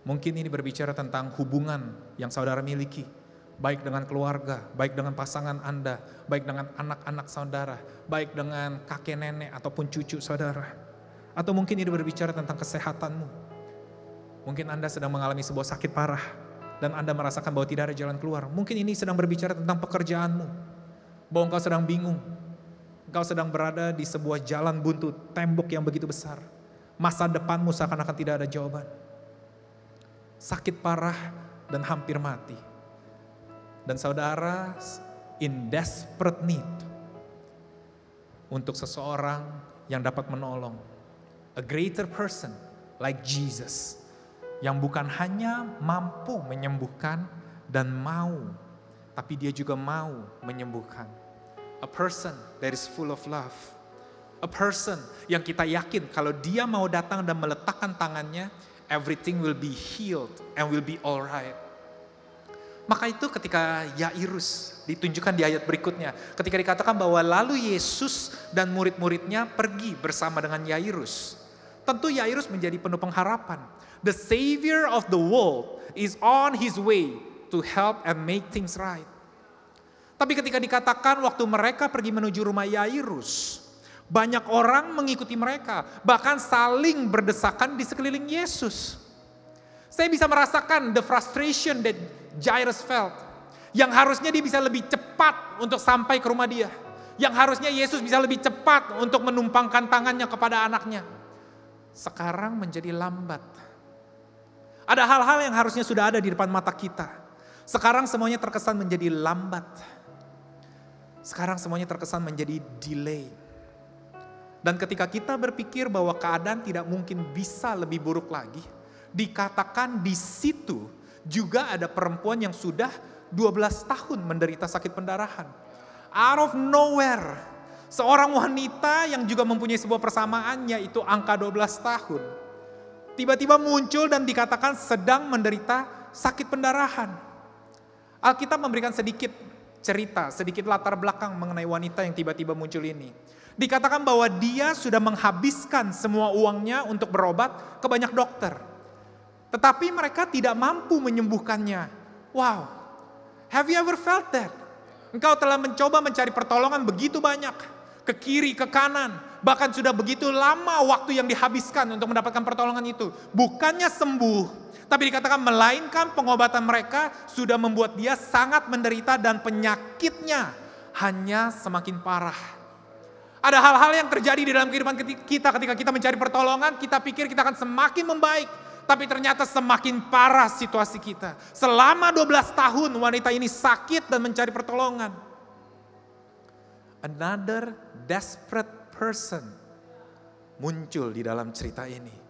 Mungkin ini berbicara tentang hubungan yang saudara miliki, baik dengan keluarga, baik dengan pasangan Anda, baik dengan anak-anak saudara, baik dengan kakek nenek ataupun cucu saudara. Atau mungkin ini berbicara tentang kesehatanmu. Mungkin Anda sedang mengalami sebuah sakit parah dan Anda merasakan bahwa tidak ada jalan keluar. Mungkin ini sedang berbicara tentang pekerjaanmu, bahwa engkau sedang bingung. Engkau sedang berada di sebuah jalan buntu, tembok yang begitu besar. Masa depanmu seakan-akan tidak ada jawaban. Sakit parah dan hampir mati. Dan saudara in desperate need untuk seseorang yang dapat menolong. A greater person like Jesus. Yang bukan hanya mampu menyembuhkan dan mau, tapi dia juga mau menyembuhkan. A person that is full of love. A person yang kita yakin kalau dia mau datang dan meletakkan tangannya, everything will be healed and will be alright. Maka itu ketika Yairus ditunjukkan di ayat berikutnya, ketika dikatakan bahwa lalu Yesus dan murid-muridnya pergi bersama dengan Yairus. Tentu Yairus menjadi penuh pengharapan. The Savior of the world is on his way to help and make things right. Tapi ketika dikatakan waktu mereka pergi menuju rumah Yairus, banyak orang mengikuti mereka, bahkan saling berdesakan di sekeliling Yesus. Saya bisa merasakan the frustration that Jairus felt. Yang harusnya dia bisa lebih cepat untuk sampai ke rumah dia. Yang harusnya Yesus bisa lebih cepat untuk menumpangkan tangannya kepada anaknya. Sekarang menjadi lambat. Ada hal-hal yang harusnya sudah ada di depan mata kita. Sekarang semuanya terkesan menjadi lambat. Sekarang semuanya terkesan menjadi delay. Dan ketika kita berpikir bahwa keadaan tidak mungkin bisa lebih buruk lagi, dikatakan di situ juga ada perempuan yang sudah 12 tahun menderita sakit pendarahan. Out of nowhere, seorang wanita yang juga mempunyai sebuah persamaan yaitu angka 12 tahun. Tiba-tiba muncul dan dikatakan sedang menderita sakit pendarahan. Alkitab memberikan sedikit cerita, sedikit latar belakang mengenai wanita yang tiba-tiba muncul ini. Dikatakan bahwa dia sudah menghabiskan semua uangnya untuk berobat ke banyak dokter. Tetapi mereka tidak mampu menyembuhkannya. Wow, have you ever felt that? Engkau telah mencoba mencari pertolongan begitu banyak. Ke kiri, ke kanan. Bahkan sudah begitu lama waktu yang dihabiskan untuk mendapatkan pertolongan itu. Bukannya sembuh, tapi dikatakan melainkan pengobatan mereka sudah membuat dia sangat menderita dan penyakitnya hanya semakin parah. Ada hal-hal yang terjadi di dalam kehidupan kita ketika kita mencari pertolongan, kita pikir kita akan semakin membaik. Tapi ternyata semakin parah situasi kita. Selama 12 tahun wanita ini sakit dan mencari pertolongan. Another desperate person muncul di dalam cerita ini.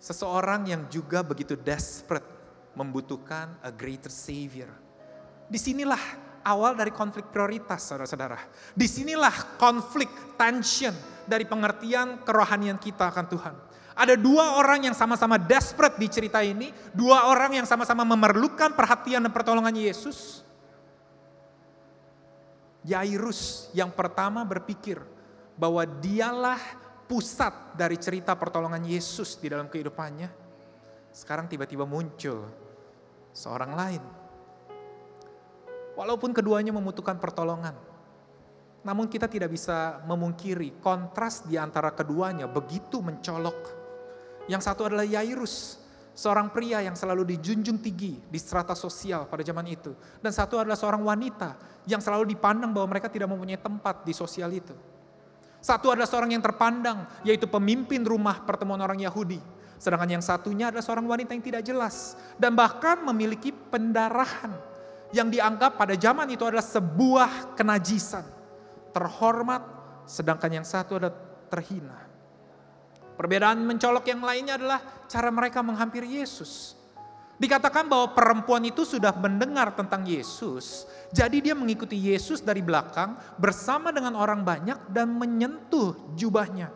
Seseorang yang juga begitu desperate membutuhkan a greater savior. Disinilah awal dari konflik prioritas, saudara-saudara. Disinilah konflik, tension dari pengertian kerohanian kita akan Tuhan. Ada dua orang yang sama-sama desperate di cerita ini. Dua orang yang sama-sama memerlukan perhatian dan pertolongan Yesus. Yairus yang pertama berpikir bahwa dialah pusat dari cerita pertolongan Yesus di dalam kehidupannya. Sekarang tiba-tiba muncul seorang lain. Walaupun keduanya membutuhkan pertolongan, namun kita tidak bisa memungkiri kontras di antara keduanya begitu mencolok. Yang satu adalah Yairus, seorang pria yang selalu dijunjung tinggi di strata sosial pada zaman itu. Dan satu adalah seorang wanita yang selalu dipandang bahwa mereka tidak mempunyai tempat di sosial itu. Satu adalah seorang yang terpandang, yaitu pemimpin rumah pertemuan orang Yahudi. Sedangkan yang satunya adalah seorang wanita yang tidak jelas dan bahkan memiliki pendarahan yang dianggap pada zaman itu adalah sebuah kenajisan. Terhormat, sedangkan yang satu adalah terhina. Perbedaan mencolok yang lainnya adalah cara mereka menghampiri Yesus. Dikatakan bahwa perempuan itu sudah mendengar tentang Yesus, jadi dia mengikuti Yesus dari belakang bersama dengan orang banyak dan menyentuh jubahnya.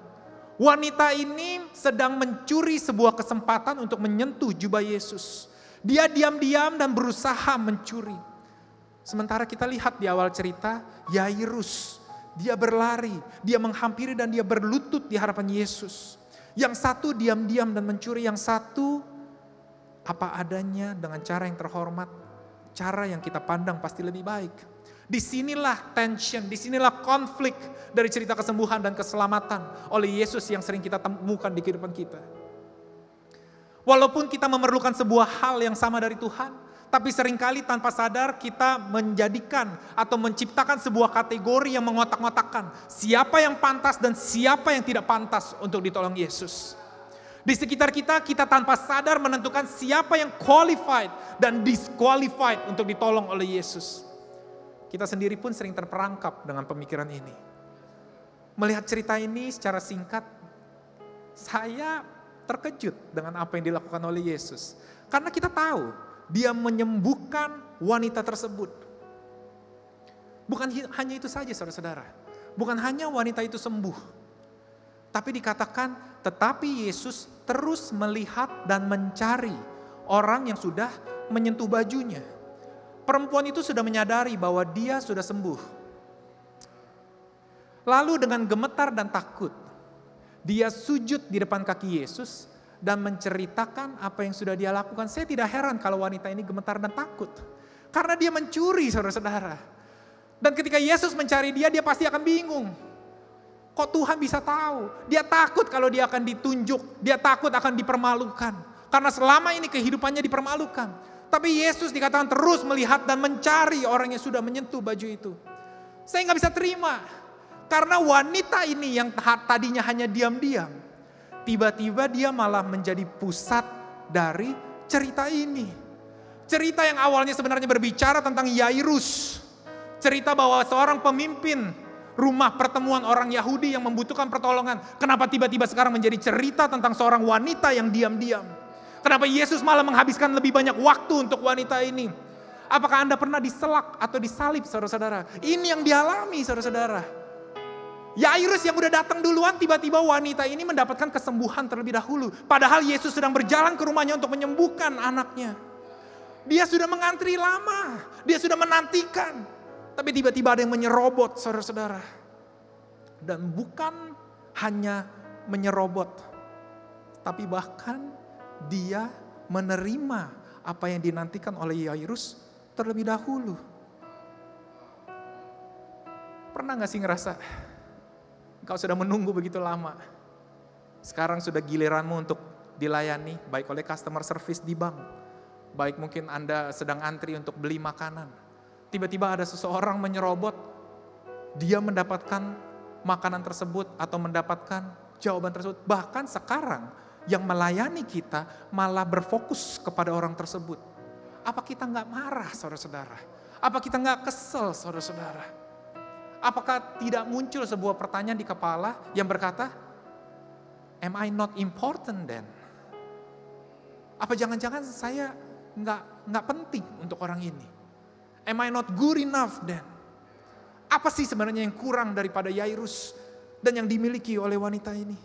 Wanita ini sedang mencuri sebuah kesempatan untuk menyentuh jubah Yesus. Dia diam-diam dan berusaha mencuri. Sementara kita lihat di awal cerita, Yairus, dia berlari, dia menghampiri dan dia berlutut di hadapan Yesus. Yang satu diam-diam dan mencuri, yang satu apa adanya dengan cara yang terhormat, cara yang kita pandang pasti lebih baik. Disinilah tension, disinilah konflik dari cerita kesembuhan dan keselamatan oleh Yesus yang sering kita temukan di kehidupan kita. Walaupun kita memerlukan sebuah hal yang sama dari Tuhan, tapi seringkali tanpa sadar kita menjadikan atau menciptakan sebuah kategori yang mengotak-ngotakkan siapa yang pantas dan siapa yang tidak pantas untuk ditolong Yesus. Di sekitar kita, kita tanpa sadar menentukan siapa yang qualified dan disqualified untuk ditolong oleh Yesus. Kita sendiri pun sering terperangkap dengan pemikiran ini. Melihat cerita ini secara singkat, saya terkejut dengan apa yang dilakukan oleh Yesus. Karena kita tahu, dia menyembuhkan wanita tersebut. Bukan hanya itu saja saudara-saudara. Bukan hanya wanita itu sembuh. Tapi dikatakan, tetapi Yesus terus melihat dan mencari orang yang sudah menyentuh bajunya. Perempuan itu sudah menyadari bahwa dia sudah sembuh. Lalu dengan gemetar dan takut, dia sujud di depan kaki Yesus dan menceritakan apa yang sudah dia lakukan. Saya tidak heran kalau wanita ini gemetar dan takut. Karena dia mencuri, saudara-saudara. Dan ketika Yesus mencari dia pasti akan bingung. Kok Tuhan bisa tahu? Dia takut kalau dia akan ditunjuk, dia takut akan dipermalukan. Karena selama ini kehidupannya dipermalukan. Tapi Yesus dikatakan terus melihat dan mencari orang yang sudah menyentuh baju itu. Saya nggak bisa terima. Karena wanita ini yang tadinya hanya diam-diam. Tiba-tiba dia malah menjadi pusat dari cerita ini. Cerita yang awalnya sebenarnya berbicara tentang Yairus. Cerita bahwa seorang pemimpin rumah pertemuan orang Yahudi yang membutuhkan pertolongan. Kenapa tiba-tiba sekarang menjadi cerita tentang seorang wanita yang diam-diam? Kenapa Yesus malah menghabiskan lebih banyak waktu untuk wanita ini? Apakah Anda pernah diselak atau disalib, saudara-saudara? Ini yang dialami, saudara-saudara. Yairus yang udah datang duluan, tiba-tiba wanita ini mendapatkan kesembuhan terlebih dahulu. Padahal Yesus sedang berjalan ke rumahnya untuk menyembuhkan anaknya. Dia sudah mengantri lama, dia sudah menantikan. Tapi tiba-tiba ada yang menyerobot, saudara-saudara. Dan bukan hanya menyerobot, tapi bahkan dia menerima apa yang dinantikan oleh Yairus terlebih dahulu. Pernah gak sih ngerasa, engkau sudah menunggu begitu lama. Sekarang sudah giliranmu untuk dilayani, baik oleh customer service di bank. Baik mungkin Anda sedang antri untuk beli makanan. Tiba-tiba ada seseorang menyerobot, dia mendapatkan makanan tersebut atau mendapatkan jawaban tersebut. Bahkan sekarang yang melayani kita malah berfokus kepada orang tersebut. Apa kita nggak marah, saudara-saudara? Apa kita nggak kesel, saudara-saudara? Apakah tidak muncul sebuah pertanyaan di kepala yang berkata, am I not important then? Apa jangan-jangan saya nggak penting untuk orang ini? Am I not good enough then? Apa sih sebenarnya yang kurang daripada Yairus dan yang dimiliki oleh wanita ini?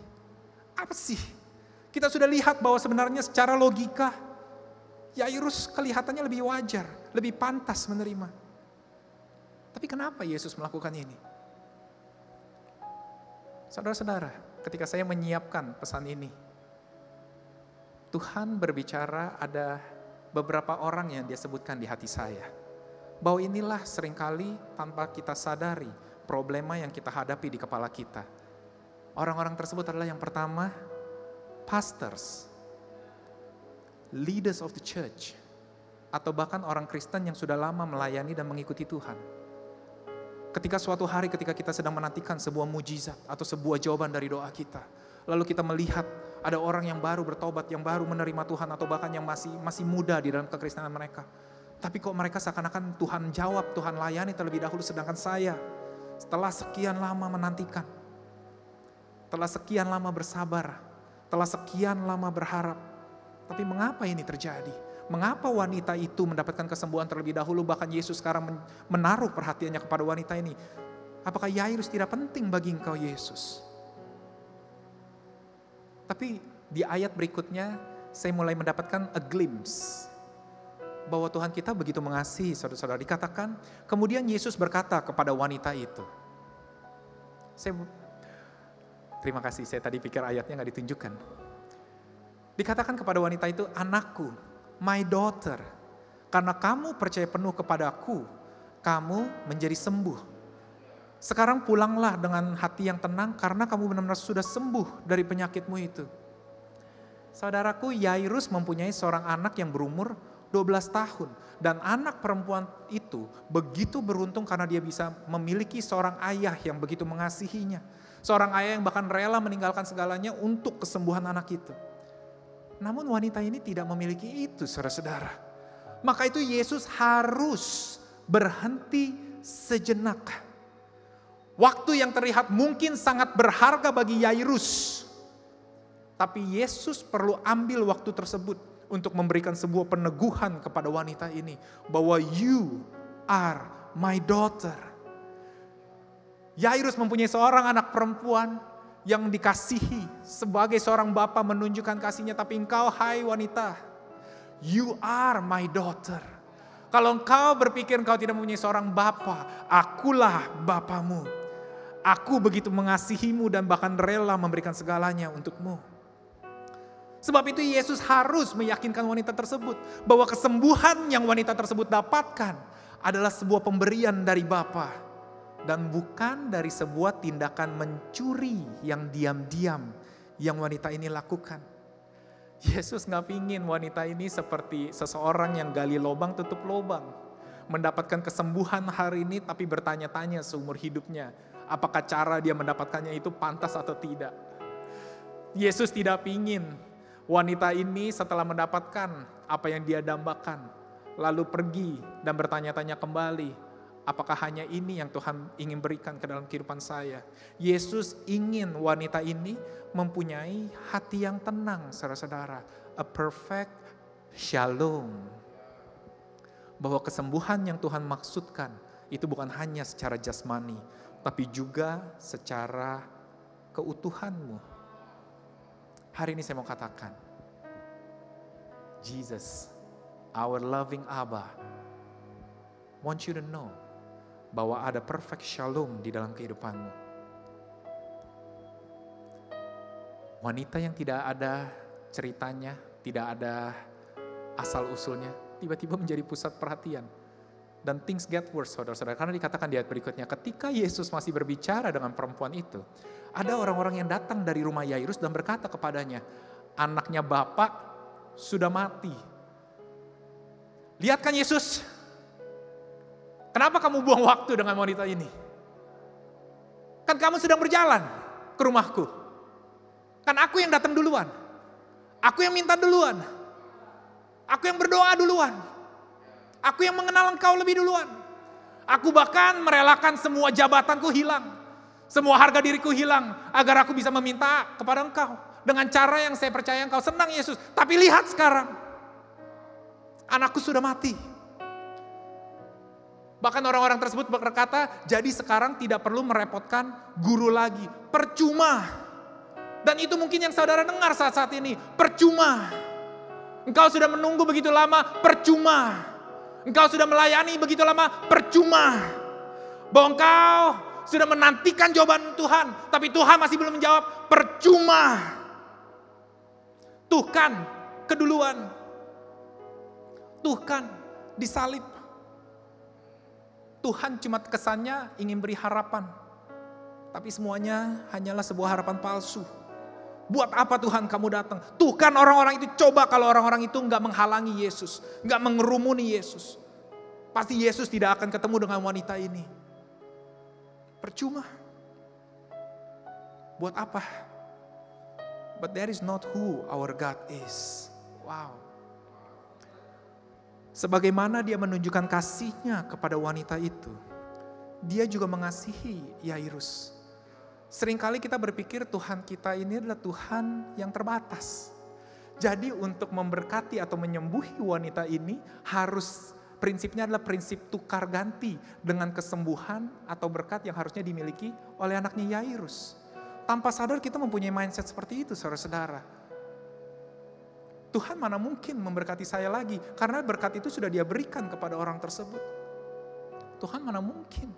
Apa sih? Kita sudah lihat bahwa sebenarnya secara logika Yairus kelihatannya lebih wajar, lebih pantas menerima. Tapi kenapa Yesus melakukan ini? Saudara-saudara, ketika saya menyiapkan pesan ini, Tuhan berbicara ada beberapa orang yang dia sebutkan di hati saya. Bahwa inilah seringkali tanpa kita sadari problema yang kita hadapi di kepala kita. Orang-orang tersebut adalah yang pertama, pastors, leaders of the church, atau bahkan orang Kristen yang sudah lama melayani dan mengikuti Tuhan. Ketika suatu hari ketika kita sedang menantikan sebuah mujizat atau sebuah jawaban dari doa kita, lalu kita melihat ada orang yang baru bertobat, yang baru menerima Tuhan, atau bahkan yang masih muda di dalam kekristenan mereka. Tapi kok mereka seakan-akan Tuhan jawab, Tuhan layani terlebih dahulu, sedangkan saya setelah sekian lama menantikan, telah sekian lama bersabar, telah sekian lama berharap. Tapi mengapa ini terjadi? Mengapa wanita itu mendapatkan kesembuhan terlebih dahulu, bahkan Yesus sekarang menaruh perhatiannya kepada wanita ini? Apakah Yairus tidak penting bagi engkau, Yesus? Tapi di ayat berikutnya saya mulai mendapatkan a glimpse bahwa Tuhan kita begitu mengasihi, saudara-saudara. Dikatakan, kemudian Yesus berkata kepada wanita itu. Terima kasih, saya tadi pikir ayatnya gak ditunjukkan. Dikatakan kepada wanita itu, anakku, my daughter, karena kamu percaya penuh kepadaku, kamu menjadi sembuh. Sekarang pulanglah dengan hati yang tenang, karena kamu benar-benar sudah sembuh dari penyakitmu itu. Saudaraku, Yairus mempunyai seorang anak yang berumur 12 tahun. Dan anak perempuan itu begitu beruntung karena dia bisa memiliki seorang ayah yang begitu mengasihinya. Seorang ayah yang bahkan rela meninggalkan segalanya untuk kesembuhan anak itu. Namun wanita ini tidak memiliki itu, saudara-saudara. Maka itu Yesus harus berhenti sejenak. Waktu yang terlihat mungkin sangat berharga bagi Yairus. Tapi Yesus perlu ambil waktu tersebut untuk memberikan sebuah peneguhan kepada wanita ini. Bahwa you are my daughter. Yairus mempunyai seorang anak perempuan yang dikasihi. Sebagai seorang bapa menunjukkan kasihnya. Tapi engkau, hai wanita, you are my daughter. Kalau engkau berpikir engkau tidak mempunyai seorang bapa, akulah bapamu. Aku begitu mengasihimu dan bahkan rela memberikan segalanya untukmu. Sebab itu Yesus harus meyakinkan wanita tersebut bahwa kesembuhan yang wanita tersebut dapatkan adalah sebuah pemberian dari Bapa. Dan bukan dari sebuah tindakan mencuri yang diam-diam yang wanita ini lakukan. Yesus gak pingin wanita ini seperti seseorang yang gali lubang tutup lubang. Mendapatkan kesembuhan hari ini tapi bertanya-tanya seumur hidupnya. Apakah cara dia mendapatkannya itu pantas atau tidak. Yesus tidak pingin wanita ini setelah mendapatkan apa yang dia dambakan. Lalu pergi dan bertanya-tanya kembali. Apakah hanya ini yang Tuhan ingin berikan ke dalam kehidupan saya? Yesus ingin wanita ini mempunyai hati yang tenang, saudara-saudara. A perfect shalom. Bahwa kesembuhan yang Tuhan maksudkan itu bukan hanya secara jasmani, tapi juga secara keutuhanmu. Hari ini saya mau katakan, Jesus, our loving Abba, want you to know bahwa ada perfect shalom di dalam kehidupanmu. Wanita yang tidak ada ceritanya, tidak ada asal-usulnya, tiba-tiba menjadi pusat perhatian. Dan things get worse, saudara-saudara. Karena dikatakan di ayat berikutnya, ketika Yesus masih berbicara dengan perempuan itu, ada orang-orang yang datang dari rumah Yairus dan berkata kepadanya, anaknya Bapak sudah mati. Lihat kan Yesus, kenapa kamu buang waktu dengan wanita ini? Kan kamu sedang berjalan ke rumahku. Kan aku yang datang duluan. Aku yang minta duluan. Aku yang berdoa duluan. Aku yang mengenal engkau lebih duluan. Aku bahkan merelakan semua jabatanku hilang. Semua harga diriku hilang. Agar aku bisa meminta kepada engkau. Dengan cara yang saya percaya engkau senang Yesus. Tapi lihat sekarang. Anakku sudah mati. Bahkan orang-orang tersebut berkata, jadi sekarang tidak perlu merepotkan guru lagi. Percuma. Dan itu mungkin yang saudara dengar saat-saat ini. Percuma. Engkau sudah menunggu begitu lama, percuma. Engkau sudah melayani begitu lama, percuma. Bahwa engkau sudah menantikan jawaban Tuhan, tapi Tuhan masih belum menjawab, percuma. Tuh kan, keduluan. Tuh kan, disalib. Tuhan cuma kesannya ingin beri harapan. Tapi semuanya hanyalah sebuah harapan palsu. Buat apa Tuhan kamu datang? Tuh kan orang-orang itu, coba kalau orang-orang itu gak menghalangi Yesus. Gak mengerumuni Yesus. Pasti Yesus tidak akan ketemu dengan wanita ini. Percuma. Buat apa? But that is not who our God is. Wow. Sebagaimana dia menunjukkan kasihnya kepada wanita itu, dia juga mengasihi Yairus. Seringkali kita berpikir Tuhan kita ini adalah Tuhan yang terbatas. Jadi untuk memberkati atau menyembuhi wanita ini prinsipnya adalah prinsip tukar ganti dengan kesembuhan atau berkat yang harusnya dimiliki oleh anaknya Yairus. Tanpa sadar kita mempunyai mindset seperti itu, saudara-saudara. Tuhan mana mungkin memberkati saya lagi, karena berkat itu sudah dia berikan kepada orang tersebut. Tuhan mana mungkin.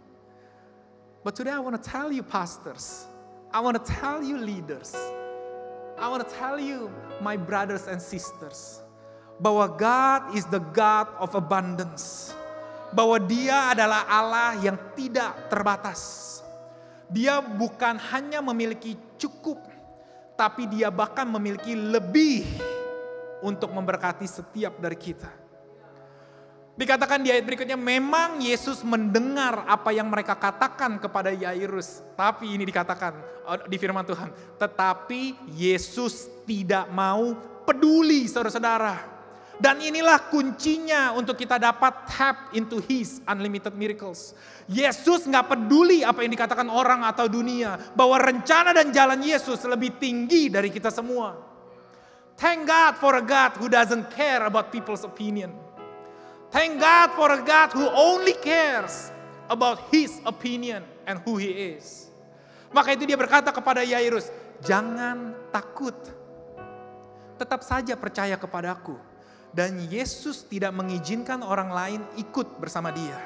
But today I want to tell you pastors, I want to tell you leaders, I want to tell you my brothers and sisters, bahwa God is the God of abundance. Bahwa dia adalah Allah yang tidak terbatas. Dia bukan hanya memiliki cukup, tapi dia bahkan memiliki lebih untuk memberkati setiap dari kita. Dikatakan di ayat berikutnya, memang Yesus mendengar apa yang mereka katakan kepada Yairus. Tapi ini dikatakan di firman Tuhan, tetapi Yesus tidak mau peduli, saudara-saudara. Dan inilah kuncinya untuk kita dapat tap into His unlimited miracles. Yesus gak peduli apa yang dikatakan orang atau dunia. Bahwa rencana dan jalan Yesus lebih tinggi dari kita semua. Thank God for a God who doesn't care about people's opinion. Thank God for a God who only cares about His opinion and who He is. Maka itu dia berkata kepada Yairus, jangan takut. Tetap saja percaya kepadaku. Dan Yesus tidak mengizinkan orang lain ikut bersama dia.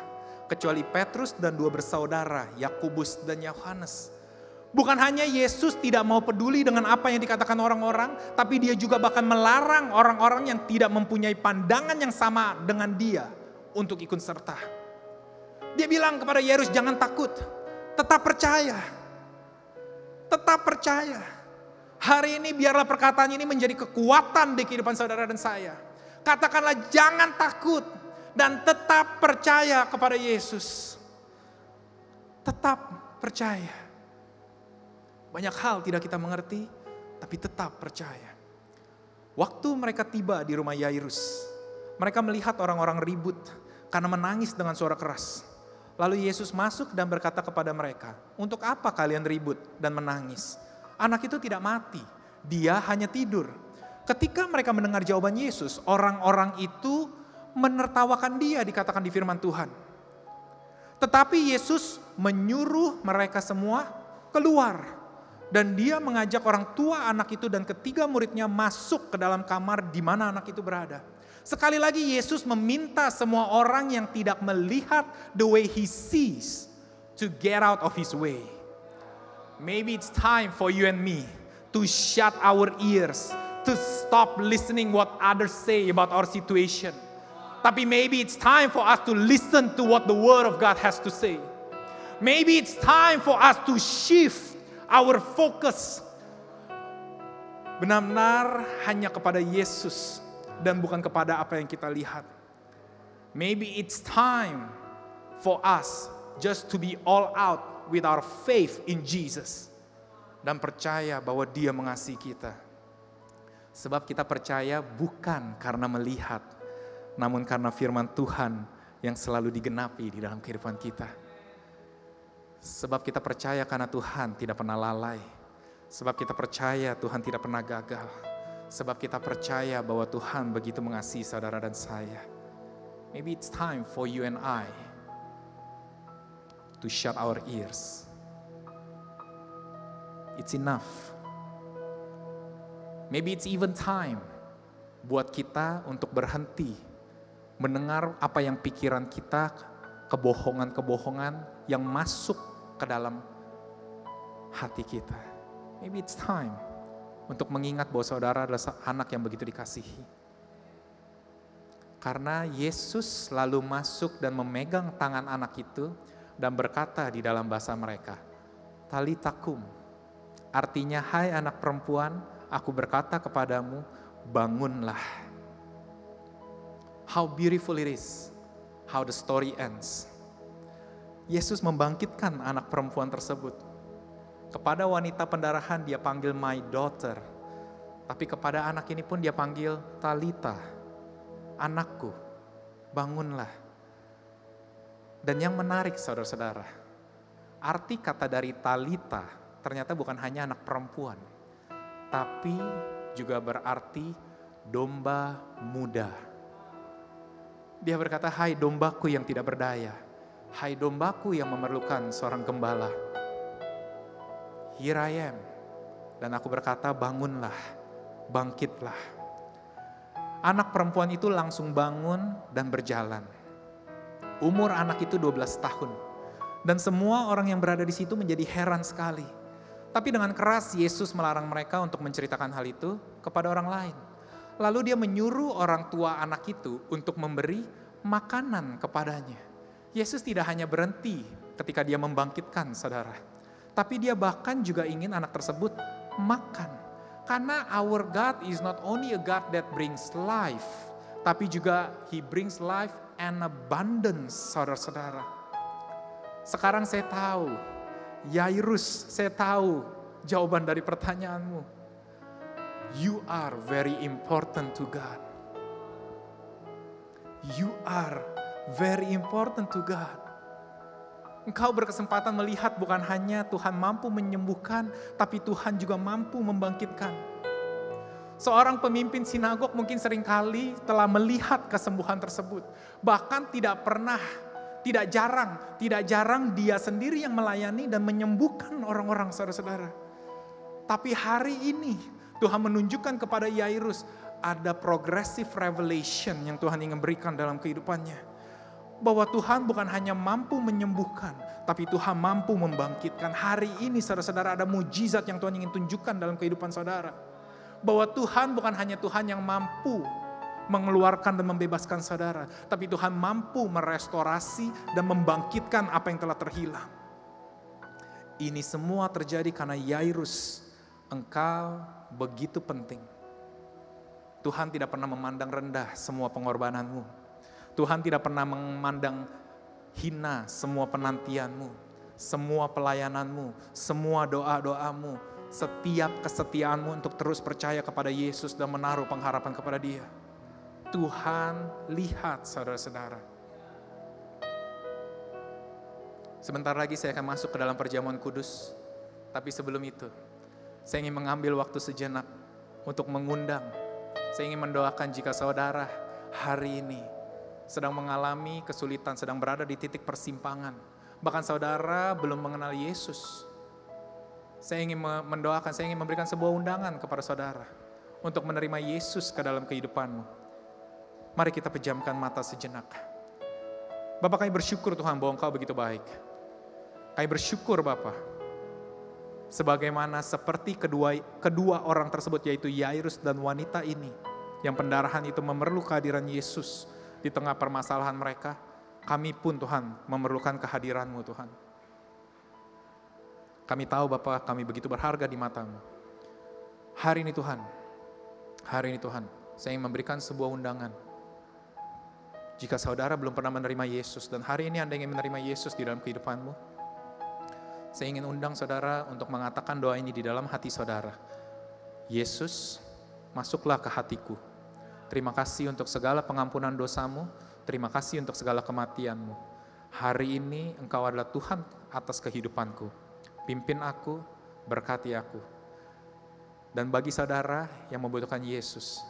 Kecuali Petrus dan dua bersaudara, Yakobus dan Yohanes. Bukan hanya Yesus tidak mau peduli dengan apa yang dikatakan orang-orang, tapi dia juga bahkan melarang orang-orang yang tidak mempunyai pandangan yang sama dengan dia untuk ikut serta. Dia bilang kepada Yairus, jangan takut. Tetap percaya. Tetap percaya. Hari ini biarlah perkataan ini menjadi kekuatan di kehidupan saudara dan saya. Katakanlah jangan takut dan tetap percaya kepada Yesus. Tetap percaya. Banyak hal tidak kita mengerti, tapi tetap percaya. Waktu mereka tiba di rumah Yairus, mereka melihat orang-orang ribut karena menangis dengan suara keras. Lalu Yesus masuk dan berkata kepada mereka, "Untuk apa kalian ribut dan menangis? Anak itu tidak mati, dia hanya tidur." Ketika mereka mendengar jawaban Yesus, orang-orang itu menertawakan dia, dikatakan di firman Tuhan. Tetapi Yesus menyuruh mereka semua keluar. Dan dia mengajak orang tua anak itu dan ketiga muridnya masuk ke dalam kamar di mana anak itu berada. Sekali lagi Yesus meminta semua orang yang tidak melihat the way he sees to get out of his way. Maybe it's time for you and me to shut our ears, to stop listening what others say about our situation. Tapi maybe it's time for us to listen to what the Word of God has to say. Maybe it's time for us to shift our focus benar-benar hanya kepada Yesus dan bukan kepada apa yang kita lihat. Maybe it's time for us just to be all out with our faith in Jesus dan percaya bahwa Dia mengasihi kita. Sebab kita percaya bukan karena melihat, namun karena firman Tuhan yang selalu digenapi di dalam kehidupan kita. Sebab kita percaya karena Tuhan tidak pernah lalai. Sebab kita percaya Tuhan tidak pernah gagal. Sebab kita percaya bahwa Tuhan begitu mengasihi saudara dan saya. Maybe it's time for you and I to shut our ears. It's enough. Maybe it's even time buat kita untuk berhenti mendengar apa yang pikiran kita, kebohongan-kebohongan yang masuk ke dalam hati kita. Maybe it's time untuk mengingat bahwa saudara adalah anak yang begitu dikasihi. Karena Yesus lalu masuk dan memegang tangan anak itu dan berkata di dalam bahasa mereka, "Talita kum." Artinya, "Hai anak perempuan, aku berkata kepadamu, bangunlah." How beautiful it is, how the story ends. Yesus membangkitkan anak perempuan tersebut. Kepada wanita pendarahan dia panggil my daughter. Tapi kepada anak ini pun dia panggil Talita, anakku, bangunlah. Dan yang menarik saudara-saudara, arti kata dari Talita ternyata bukan hanya anak perempuan, tapi juga berarti domba muda. Dia berkata, "Hai dombaku yang tidak berdaya, hai dombaku yang memerlukan seorang gembala. Here I am." Dan aku berkata, bangunlah, bangkitlah. Anak perempuan itu langsung bangun dan berjalan. Umur anak itu 12 tahun. Dan semua orang yang berada di situ menjadi heran sekali. Tapi dengan keras Yesus melarang mereka untuk menceritakan hal itu kepada orang lain. Lalu dia menyuruh orang tua anak itu untuk memberi makanan kepadanya. Yesus tidak hanya berhenti ketika dia membangkitkan saudara. Tapi dia bahkan juga ingin anak tersebut makan. Karena our God is not only a God that brings life, tapi juga He brings life and abundance, saudara-saudara. Sekarang saya tahu, Yairus, saya tahu jawaban dari pertanyaanmu. You are very important to God. You are very important to God. Engkau berkesempatan melihat bukan hanya Tuhan mampu menyembuhkan, tapi Tuhan juga mampu membangkitkan. Seorang pemimpin sinagog mungkin seringkali telah melihat kesembuhan tersebut. Bahkan tidak jarang dia sendiri yang melayani dan menyembuhkan orang-orang, saudara-saudara. Tapi hari ini Tuhan menunjukkan kepada Yairus ada progressive revelation yang Tuhan ingin berikan dalam kehidupannya. Bahwa Tuhan bukan hanya mampu menyembuhkan, tapi Tuhan mampu membangkitkan. Hari ini saudara-saudara ada mujizat yang Tuhan ingin tunjukkan dalam kehidupan saudara. Bahwa Tuhan bukan hanya Tuhan yang mampu mengeluarkan dan membebaskan saudara, tapi Tuhan mampu merestorasi dan membangkitkan apa yang telah terhilang. Ini semua terjadi karena Yairus, engkau begitu penting. Tuhan tidak pernah memandang rendah semua pengorbananmu. Tuhan tidak pernah memandang hina semua penantianmu, semua pelayananmu, semua doa-doamu, setiap kesetiaanmu untuk terus percaya kepada Yesus dan menaruh pengharapan kepada Dia. Tuhan lihat saudara-saudara. Sebentar lagi saya akan masuk ke dalam perjamuan kudus. Tapi sebelum itu, saya ingin mengambil waktu sejenak untuk mengundang. Saya ingin mendoakan jika saudara hari ini sedang mengalami kesulitan, sedang berada di titik persimpangan. Bahkan saudara belum mengenal Yesus. Saya ingin mendoakan, saya ingin memberikan sebuah undangan kepada saudara untuk menerima Yesus ke dalam kehidupanmu. Mari kita pejamkan mata sejenak. Bapak, kami bersyukur Tuhan bahwa Engkau begitu baik. Kami bersyukur Bapa, sebagaimana seperti kedua orang tersebut, yaitu Yairus dan wanita ini, yang pendarahan itu memerlukan kehadiran Yesus di tengah permasalahan mereka. Kami pun Tuhan memerlukan kehadiran-Mu Tuhan. Kami tahu Bapa, kami begitu berharga di mata-Mu. Hari ini Tuhan, saya ingin memberikan sebuah undangan. Jika saudara belum pernah menerima Yesus dan hari ini Anda ingin menerima Yesus di dalam kehidupanmu, saya ingin undang saudara untuk mengatakan doa ini di dalam hati saudara. Yesus, masuklah ke hatiku. Terima kasih untuk segala pengampunan dosamu. Terima kasih untuk segala kematianmu. Hari ini Engkau adalah Tuhan atas kehidupanku. Pimpin aku, berkati aku. Dan bagi saudara yang membutuhkan Yesus,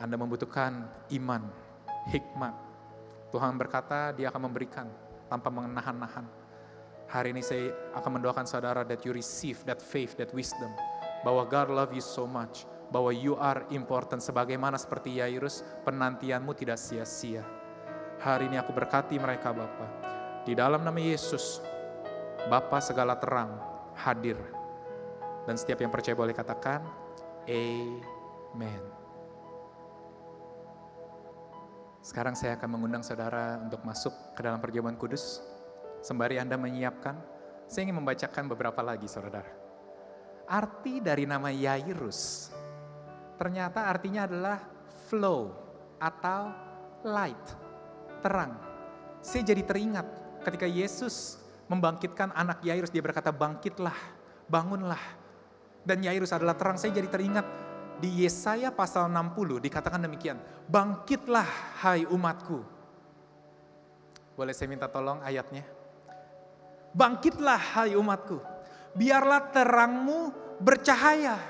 Anda membutuhkan iman, hikmat. Tuhan berkata Dia akan memberikan tanpa menahan-nahan. Hari ini saya akan mendoakan saudara that you receive that faith, that wisdom. Bahwa God love you so much. Bahwa you are important. Sebagaimana seperti Yairus, penantianmu tidak sia-sia. Hari ini aku berkati mereka Bapa. Di dalam nama Yesus, Bapa segala terang hadir. Dan setiap yang percaya boleh katakan, Amen. Sekarang saya akan mengundang saudara untuk masuk ke dalam perjamuan kudus. Sembari Anda menyiapkan, saya ingin membacakan beberapa lagi saudara. Arti dari nama Yairus, ternyata artinya adalah flow atau light, terang. Saya jadi teringat ketika Yesus membangkitkan anak Yairus, Dia berkata bangkitlah, bangunlah. Dan Yairus adalah terang. Saya jadi teringat di Yesaya pasal 60 dikatakan demikian, bangkitlah hai umatku. Boleh saya minta tolong ayatnya? Bangkitlah hai umatku, biarlah terangmu bercahaya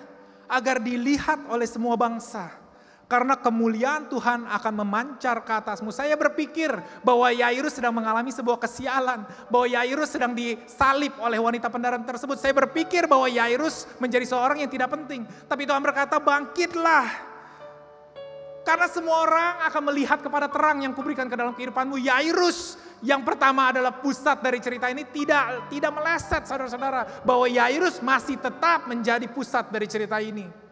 agar dilihat oleh semua bangsa. Karena kemuliaan Tuhan akan memancar ke atasmu. Saya berpikir bahwa Yairus sedang mengalami sebuah kesialan. Bahwa Yairus sedang disalib oleh wanita pendarahan tersebut. Saya berpikir bahwa Yairus menjadi seorang yang tidak penting. Tapi Tuhan berkata bangkitlah. Karena semua orang akan melihat kepada terang yang kuberikan ke dalam kehidupanmu. Yairus yang pertama adalah pusat dari cerita ini tidak meleset saudara-saudara. Bahwa Yairus masih tetap menjadi pusat dari cerita ini.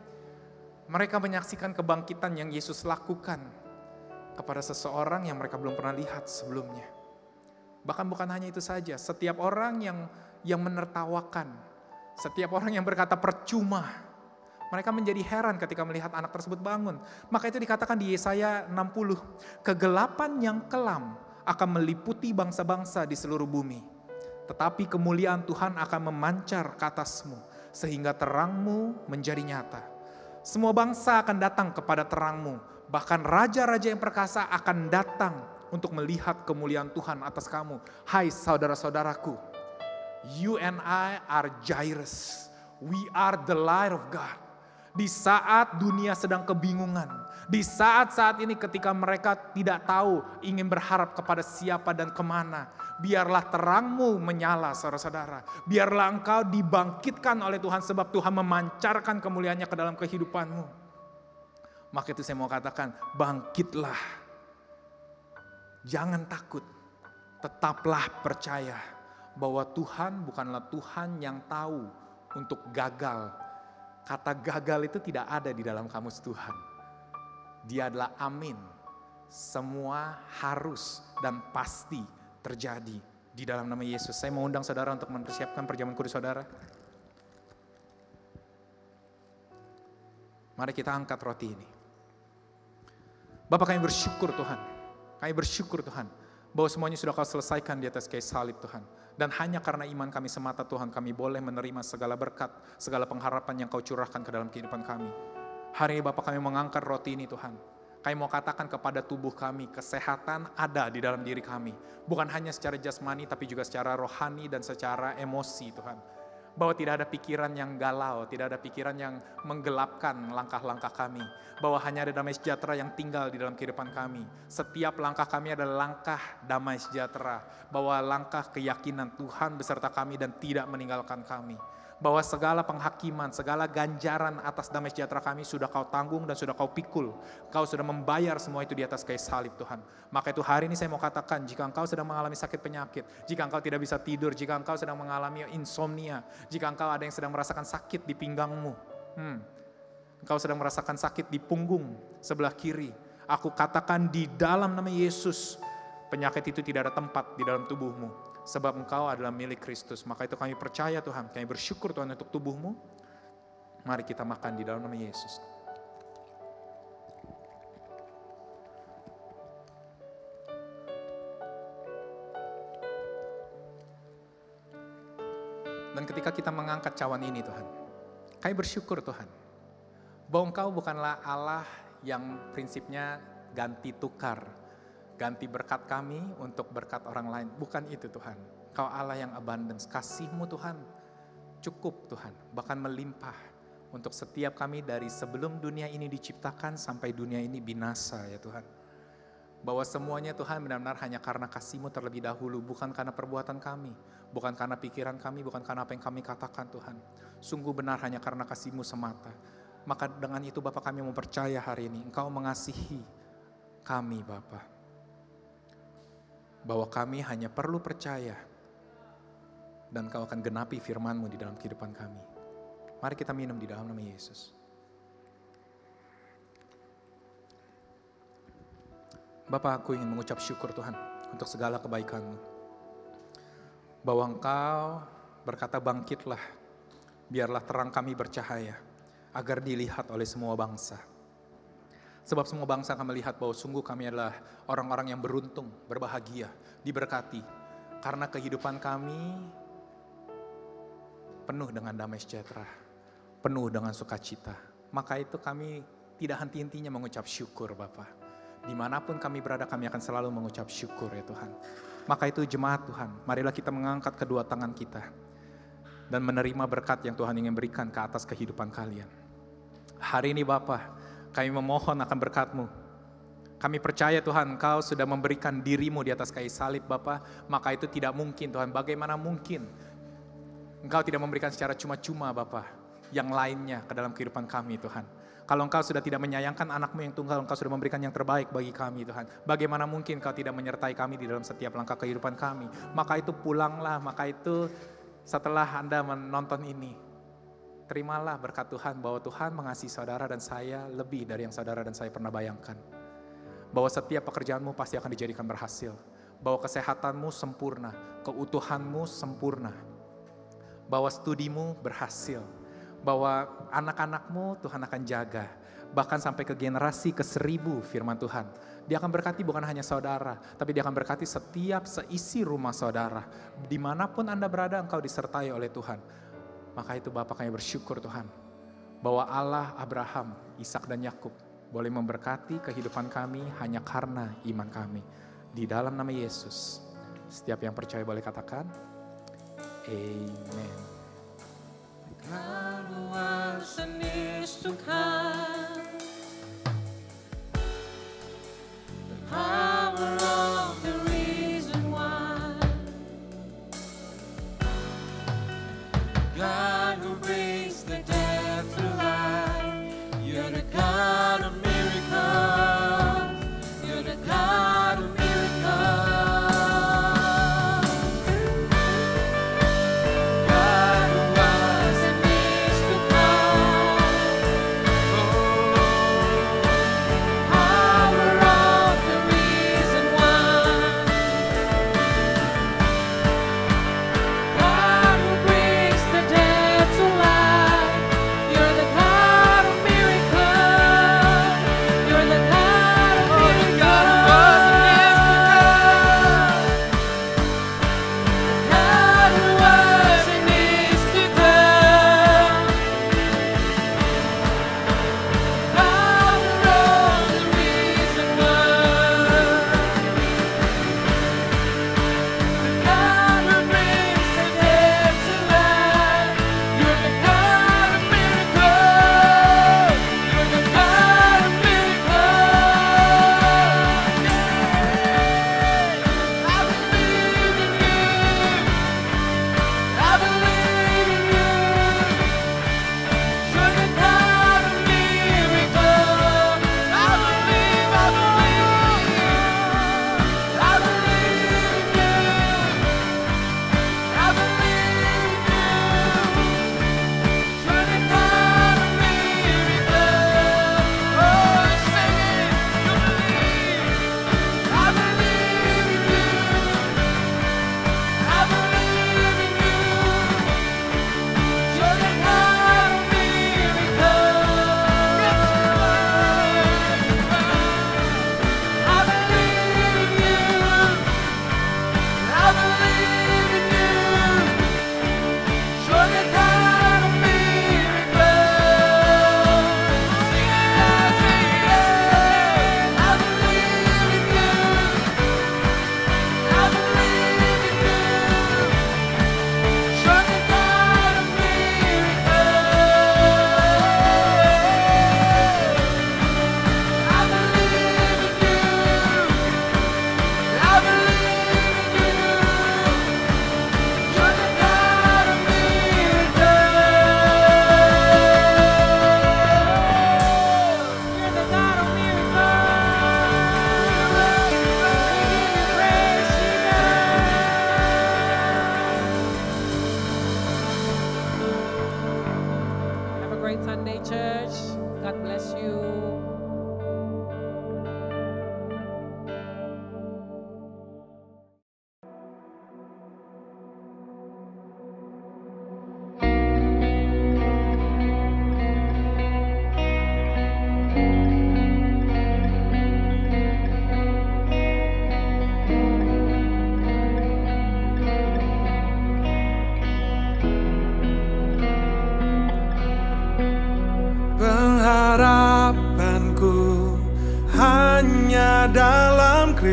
Mereka menyaksikan kebangkitan yang Yesus lakukan kepada seseorang yang mereka belum pernah lihat sebelumnya. Bahkan bukan hanya itu saja, setiap orang yang menertawakan, setiap orang yang berkata percuma, mereka menjadi heran ketika melihat anak tersebut bangun. Maka itu dikatakan di Yesaya 60, kegelapan yang kelam akan meliputi bangsa-bangsa di seluruh bumi. Tetapi kemuliaan Tuhan akan memancar ke atasmu, sehingga terangmu menjadi nyata. Semua bangsa akan datang kepada terangmu, bahkan raja-raja yang perkasa akan datang untuk melihat kemuliaan Tuhan atas kamu. Hai saudara-saudaraku, you and I are Jairus, we are the light of God. Di saat dunia sedang kebingungan, di saat-saat ini ketika mereka tidak tahu ingin berharap kepada siapa dan kemana, biarlah terangmu menyala saudara-saudara. Biarlah engkau dibangkitkan oleh Tuhan sebab Tuhan memancarkan kemuliaannya ke dalam kehidupanmu. Maka itu saya mau katakan, bangkitlah. Jangan takut, tetaplah percaya bahwa Tuhan bukanlah Tuhan yang tahu untuk gagal. Kata gagal itu tidak ada di dalam kamus Tuhan. Dia adalah amin. Semua harus dan pasti terjadi Di dalam nama Yesus, saya mau undang saudara untuk mempersiapkan perjamuan kudus saudara. Mari kita angkat roti ini. Bapak, kami bersyukur Tuhan. Kami bersyukur Tuhan bahwa semuanya sudah Kau selesaikan di atas kayu salib Tuhan. Dan hanya karena iman kami semata Tuhan, kami boleh menerima segala berkat, segala pengharapan yang Kau curahkan ke dalam kehidupan kami. Hari ini Bapak, kami mengangkat roti ini Tuhan. Kami mau katakan kepada tubuh kami, kesehatan ada di dalam diri kami. Bukan hanya secara jasmani, tapi juga secara rohani dan secara emosi Tuhan. Bahwa tidak ada pikiran yang galau, tidak ada pikiran yang menggelapkan langkah-langkah kami. Bahwa hanya ada damai sejahtera yang tinggal di dalam kehidupan kami. Setiap langkah kami adalah langkah damai sejahtera. Bahwa langkah keyakinan Tuhan beserta kami dan tidak meninggalkan kami. Bahwa segala penghakiman, segala ganjaran atas damai sejahtera kami sudah Kau tanggung dan sudah Kau pikul. Kau sudah membayar semua itu di atas kayu salib Tuhan. Maka itu hari ini saya mau katakan, jika engkau sedang mengalami sakit penyakit, jika engkau tidak bisa tidur, jika engkau sedang mengalami insomnia, jika engkau ada yang sedang merasakan sakit di pinggangmu, engkau sedang merasakan sakit di punggung sebelah kiri, aku katakan di dalam nama Yesus, penyakit itu tidak ada tempat di dalam tubuhmu. Sebab engkau adalah milik Kristus. Maka itu kami percaya Tuhan. Kami bersyukur Tuhan untuk tubuhmu. Mari kita makan di dalam nama Yesus. Dan ketika kita mengangkat cawan ini Tuhan, kami bersyukur Tuhan. Bahwa engkau bukanlah Allah yang prinsipnya ganti tukar. Ganti berkat kami untuk berkat orang lain. Bukan itu Tuhan. Kau Allah yang abundance. Kasih-Mu Tuhan cukup Tuhan. Bahkan melimpah untuk setiap kami dari sebelum dunia ini diciptakan sampai dunia ini binasa ya Tuhan. Bahwa semuanya Tuhan benar-benar hanya karena kasih-Mu terlebih dahulu. Bukan karena perbuatan kami. Bukan karena pikiran kami. Bukan karena apa yang kami katakan Tuhan. Sungguh benar hanya karena kasih-Mu semata. Maka dengan itu Bapak kami mempercaya hari ini. Engkau mengasihi kami Bapak. Bahwa kami hanya perlu percaya dan Kau akan genapi firman-Mu di dalam kehidupan kami. Mari kita minum di dalam nama Yesus. Bapak, aku ingin mengucap syukur Tuhan untuk segala kebaikan-Mu. Bahwa Engkau berkata bangkitlah, biarlah terang kami bercahaya agar dilihat oleh semua bangsa. Sebab semua bangsa akan melihat bahwa sungguh kami adalah orang-orang yang beruntung, berbahagia, diberkati. Karena kehidupan kami penuh dengan damai sejahtera, penuh dengan sukacita. Maka itu kami tidak henti-hentinya mengucap syukur Bapa. Dimanapun kami berada kami akan selalu mengucap syukur ya Tuhan. Maka itu jemaat Tuhan, marilah kita mengangkat kedua tangan kita. Dan menerima berkat yang Tuhan ingin berikan ke atas kehidupan kalian. Hari ini Bapa, kami memohon akan berkat-Mu. Kami percaya Tuhan Engkau sudah memberikan diri-Mu di atas kayu salib Bapa. Maka itu tidak mungkin Tuhan. Bagaimana mungkin Engkau tidak memberikan secara cuma-cuma Bapa yang lainnya ke dalam kehidupan kami Tuhan. Kalau Engkau sudah tidak menyayangkan anak-Mu yang tunggal, Engkau sudah memberikan yang terbaik bagi kami Tuhan. Bagaimana mungkin Engkau tidak menyertai kami di dalam setiap langkah kehidupan kami. Maka itu pulanglah, maka itu setelah Anda menonton ini, terimalah berkat Tuhan bahwa Tuhan mengasihi saudara dan saya lebih dari yang saudara dan saya pernah bayangkan. Bahwa setiap pekerjaanmu pasti akan dijadikan berhasil. Bahwa kesehatanmu sempurna, keutuhanmu sempurna. Bahwa studimu berhasil. Bahwa anak-anakmu Tuhan akan jaga. Bahkan sampai ke generasi ke-1000 firman Tuhan. Dia akan berkati bukan hanya saudara, tapi dia akan berkati setiap seisi rumah saudara. Dimanapun Anda berada, engkau disertai oleh Tuhan. Maka itu Bapak kami bersyukur Tuhan, bahwa Allah Abraham, Ishak dan Yakub boleh memberkati kehidupan kami hanya karena iman kami. Di dalam nama Yesus, setiap yang percaya boleh katakan, Amen. Luas senis Tuhan, the power of the reason why, God who brings the dead to life. You're the God of miracles. You're the God of miracles. God who was and is to come. Power of the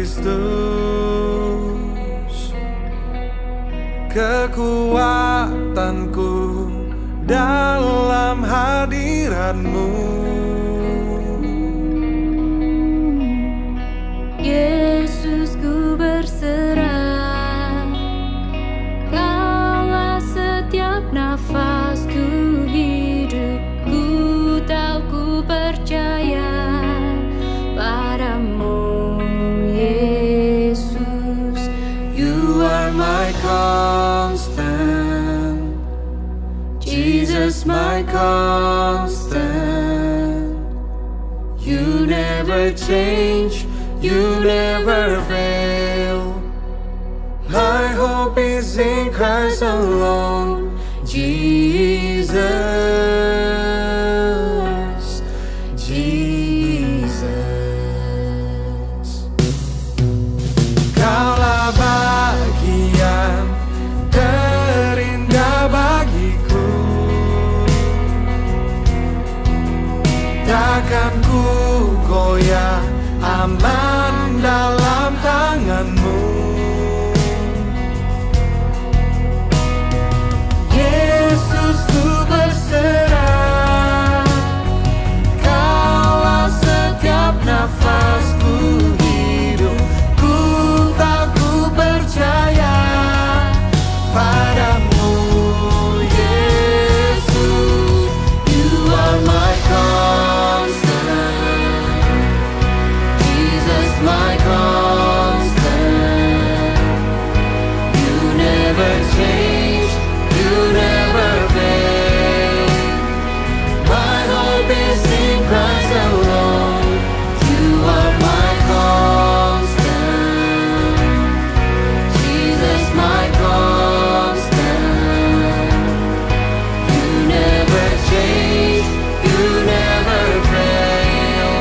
Kristus, kekuatanku dalam hadirat-Mu. Yesus, ku berserah, Kaulah setiap nafasku hidup. Ku tahu, ku percaya padamu, Yesus. You are my constant, Jesus my constant. You never change, you never fail. My hope is in Christ alone, Jesus, Jesus. Kaulah bagian terindah bagiku, takkan ku goyah, aman dalam tangan-Mu. Yesus, ku berserah, Kaulah setiap nafasku hidup. Ku tahu, ku percaya padamu, Yesus. You are my constant, Jesus my constant. You never change, you never fail. My hope is in Christ alone. You are my constant, Jesus my constant. You never change, you never fail.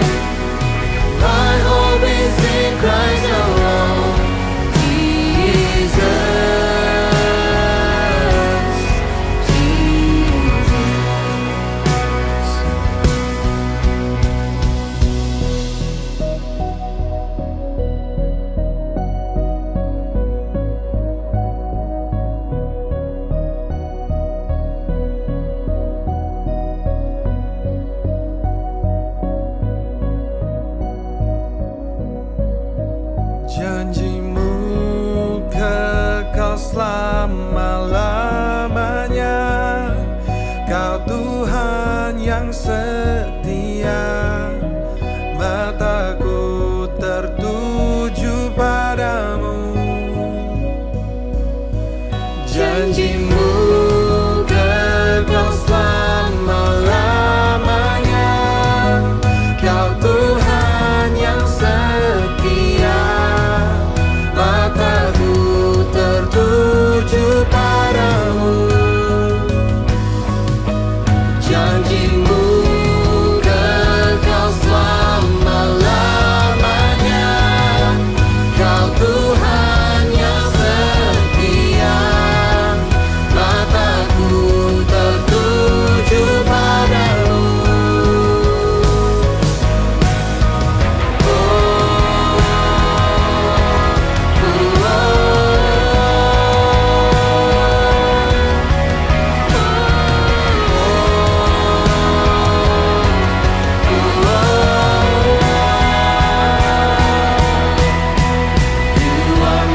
My hope is in Christ alone, Jesus, Jesus. Janji-Mu kekal selama-lamanya. Kau Tuhan yang setia, mataku tertuju padamu. Janji-Mu kekal selama-lamanya. Kau Tuhan yang setia, mataku tertuju padamu. Janji-Mu kekal selama-lamanya. Kau Tuhan yang setia, mataku tertuju padamu.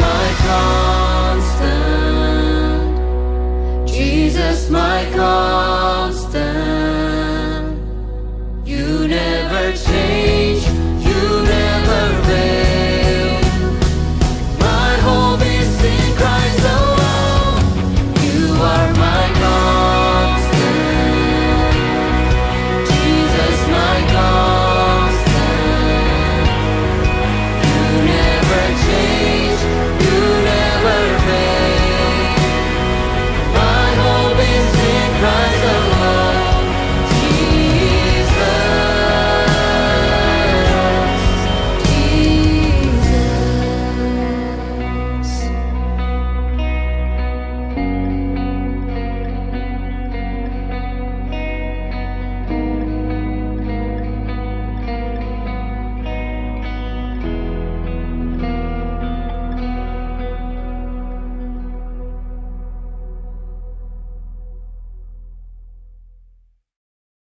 My constant, Jesus my constant.